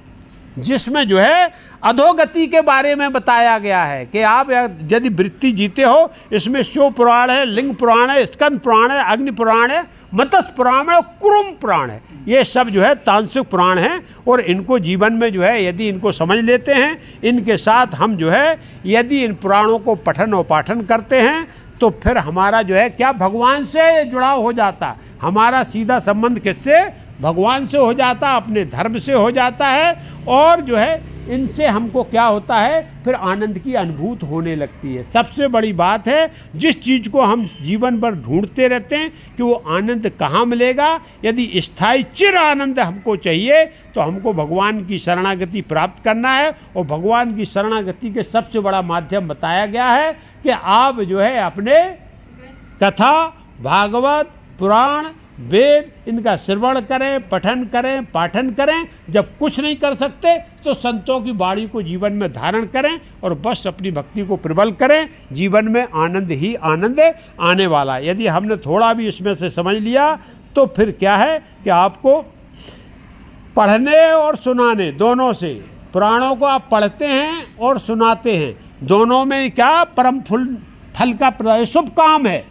जिसमें जो है अधोगति के बारे में बताया गया है कि आप यदि वृत्ति जीते हो। इसमें शिव पुराण है, लिंग पुराण है, स्कंद पुराण है, अग्नि पुराण है, मत्स्य पुराण है और कुरुम पुराण है। ये सब जो है तामसिक पुराण हैं, और इनको जीवन में जो है यदि इनको समझ लेते हैं, इनके साथ हम जो है यदि इन पुराणों को पठन और पाठन करते हैं, तो फिर हमारा जो है क्या भगवान से जुड़ाव हो जाता। हमारा सीधा संबंध किससे, भगवान से हो जाता, अपने धर्म से हो जाता है। और जो है इनसे हमको क्या होता है, फिर आनंद की अनुभूति होने लगती है। सबसे बड़ी बात है, जिस चीज़ को हम जीवन भर ढूंढते रहते हैं कि वो आनंद कहाँ मिलेगा, यदि स्थायी चिर आनंद हमको चाहिए तो हमको भगवान की शरणागति प्राप्त करना है। और भगवान की शरणागति के सबसे बड़ा माध्यम बताया गया है कि आप जो है अपने कथा, भागवत, पुराण, वेद, इनका श्रवण करें, पठन करें, पाठन करें। जब कुछ नहीं कर सकते तो संतों की वाणी को जीवन में धारण करें और बस अपनी भक्ति को प्रबल करें। जीवन में आनंद ही आनंद आने वाला है। यदि हमने थोड़ा भी इसमें से समझ लिया तो फिर क्या है कि आपको पढ़ने और सुनाने दोनों से, पुराणों को आप पढ़ते हैं और सुनाते हैं, दोनों में क्या परम फल का शुभ काम है।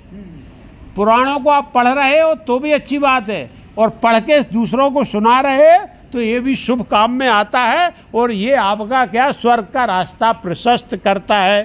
पुराणों को आप पढ़ रहे हो तो भी अच्छी बात है, और पढ़ के दूसरों को सुना रहे तो ये भी शुभ काम में आता है। और ये आपका क्या स्वर्ग का रास्ता प्रशस्त करता है।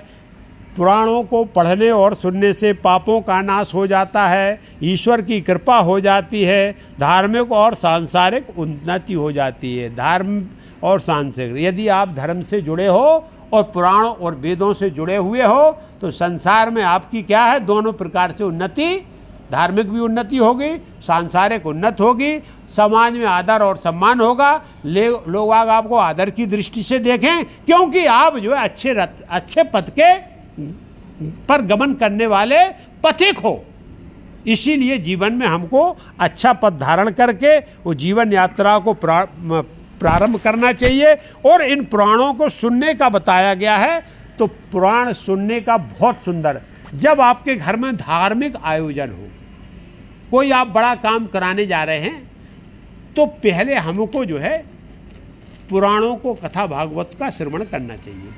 पुराणों को पढ़ने और सुनने से पापों का नाश हो जाता है, ईश्वर की कृपा हो जाती है, धार्मिक और सांसारिक उन्नति हो जाती है। धर्म और सांसारिक, यदि आप धर्म से जुड़े हो और पुराणों और वेदों से जुड़े हुए हो तो संसार में आपकी क्या है, दोनों प्रकार से उन्नति, धार्मिक भी उन्नति होगी, सांसारिक उन्नति होगी, समाज में आदर और सम्मान होगा। लोग आपको आदर की दृष्टि से देखें, क्योंकि आप जो है अच्छे पथ के पर गमन करने वाले पथिक हो। इसीलिए जीवन में हमको अच्छा पथ धारण करके वो जीवन यात्रा को प्रारंभ करना चाहिए। और इन पुराणों को सुनने का बताया गया है, तो पुराण सुनने का बहुत सुंदर। जब आपके घर में धार्मिक आयोजन हो, कोई आप बड़ा काम कराने जा रहे हैं, तो पहले हमको जो है पुराणों को, कथा भागवत का श्रवण करना चाहिए।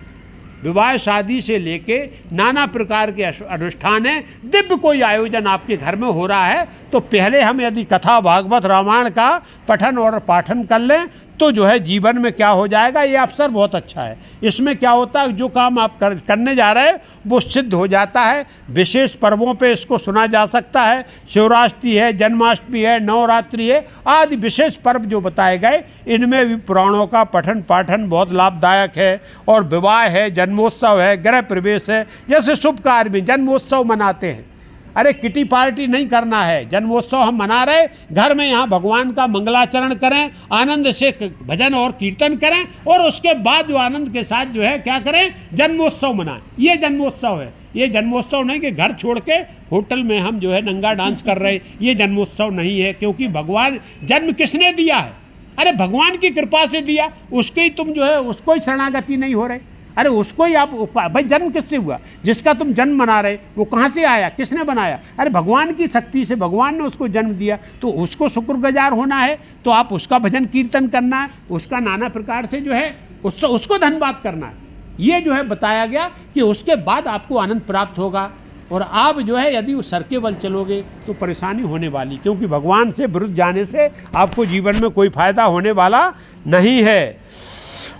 विवाह शादी से लेके नाना प्रकार के अनुष्ठान है। दिव्य कोई आयोजन आपके घर में हो रहा है तो पहले हम यदि कथा भागवत रामायण का पठन और पाठन कर लें तो जो है जीवन में क्या हो जाएगा, ये अवसर बहुत अच्छा है। इसमें क्या होता है, जो काम आप करने जा रहे हैं वो सिद्ध हो जाता है। विशेष पर्वों पे इसको सुना जा सकता है। शिवरात्रि है, जन्माष्टमी है, नवरात्रि है आदि विशेष पर्व जो बताए गए, इनमें भी पुराणों का पठन पाठन बहुत लाभदायक है। और विवाह है, जन्मोत्सव है, गृह प्रवेश है, जैसे शुभ कार्य में जन्मोत्सव मनाते हैं। अरे किटी पार्टी नहीं करना है, जन्मोत्सव हम मना रहे, घर में यहाँ भगवान का मंगलाचरण करें, आनंद से भजन और कीर्तन करें और उसके बाद जो आनंद के साथ जो है क्या करें, जन्मोत्सव मनाएं। ये जन्मोत्सव है। ये जन्मोत्सव नहीं कि घर छोड़ के होटल में हम जो है नंगा डांस कर रहे, ये जन्मोत्सव नहीं है। क्योंकि भगवान जन्म किसने दिया है, अरे भगवान की कृपा से दिया, उसके ही तुम जो है उसको ही शरणागति नहीं हो रहे। अरे उसको ही आप, भाई जन्म किससे हुआ, जिसका तुम जन्म मना रहे वो कहाँ से आया, किसने बनाया, अरे भगवान की शक्ति से भगवान ने उसको जन्म दिया, तो उसको शुक्रगुजार होना है। तो आप उसका भजन कीर्तन करना है, उसका नाना प्रकार से जो है उसको धन्यवाद करना है। ये जो है बताया गया कि उसके बाद आपको आनंद प्राप्त होगा। और आप जो है यदि उस सर के बल चलोगे तो परेशानी होने वाली, क्योंकि भगवान से विरुद्ध जाने से आपको जीवन में कोई फायदा होने वाला नहीं है।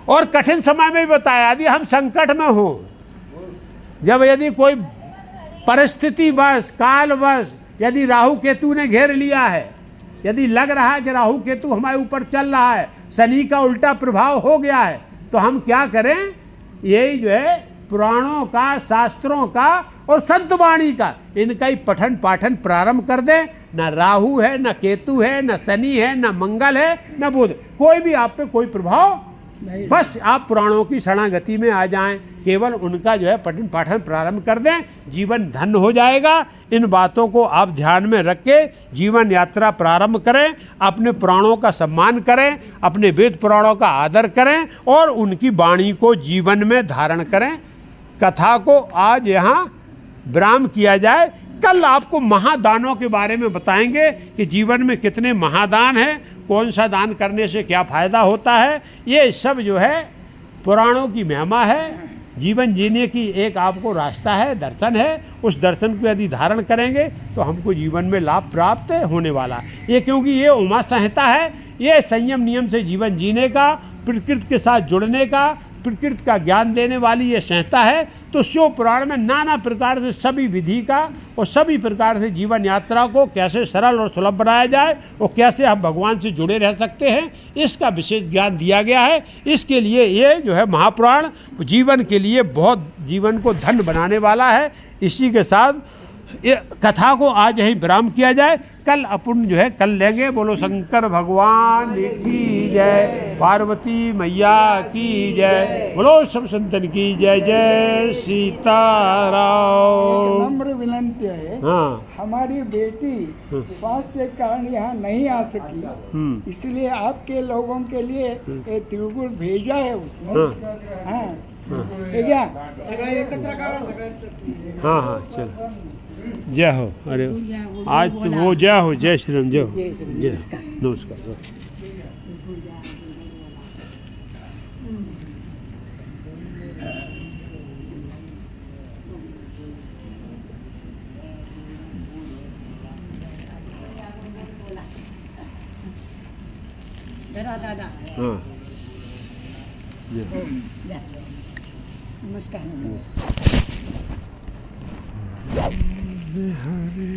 और कठिन समय में भी बताया, यदि हम संकट में हो, जब यदि कोई परिस्थिति बस काल बस यदि राहु केतु ने घेर लिया है, यदि लग रहा है कि राहु केतु हमारे ऊपर चल रहा है, शनि का उल्टा प्रभाव हो गया है, तो हम क्या करें, यही जो है पुराणों का, शास्त्रों का और संत वाणी का, इनका ही पठन पाठन प्रारंभ कर दें। न राहु है, न केतु है, न शनि है, न मंगल है, न बुध, कोई भी आप पे कोई प्रभाव नहीं। बस आप पुराणों की शरणागति में आ जाएं, केवल उनका जो है पठन पाठन प्रारंभ कर दें, जीवन धन्य हो जाएगा। इन बातों को आप ध्यान में रख के जीवन यात्रा प्रारंभ करें, अपने पुराणों का सम्मान करें, अपने वेद पुराणों का आदर करें और उनकी वाणी को जीवन में धारण करें। कथा को आज यहाँ विराम किया जाए। कल आपको महादानों के बारे में बताएंगे कि जीवन में कितने महादान हैं, कौन सा दान करने से क्या फायदा होता है। ये सब जो है पुराणों की महिमा है। जीवन जीने की एक आपको रास्ता है, दर्शन है। उस दर्शन को यदि धारण करेंगे तो हमको जीवन में लाभ प्राप्त होने वाला। ये क्योंकि ये उमा संहिता है, ये संयम नियम से जीवन जीने का, प्रकृति के साथ जुड़ने का, प्रकृति का ज्ञान देने वाली ये संहिता है। तो शिव पुराण में नाना प्रकार से सभी विधि का और सभी प्रकार से जीवन यात्रा को कैसे सरल और सुलभ बनाया जाए और कैसे हम भगवान से जुड़े रह सकते हैं, इसका विशेष ज्ञान दिया गया है। इसके लिए ये जो है महापुराण जीवन के लिए बहुत जीवन को धन्य बनाने वाला है। इसी के साथ ये कथा को आज यहीं विराम किया जाए। कल अपन जो है कल लेंगे। बोलो शंकर भगवान की जय, पार्वती मैया की जय, बोलो सब संतन की जय। जय सीताराम। नम्र विनंती है, हाँ, हमारी बेटी स्वास्थ्य के कारण यहाँ नहीं आ सकी, इसलिए आपके लोगों के लिए ये त्रिगुण भेजा है उसमें। हाँ, क्या? हाँ हाँ चल, जय हो। अरे आज तो वो जय हो, जय श्री राम, जय हो, जय नमस्कार। दादा हाँ नमस्कार। हरे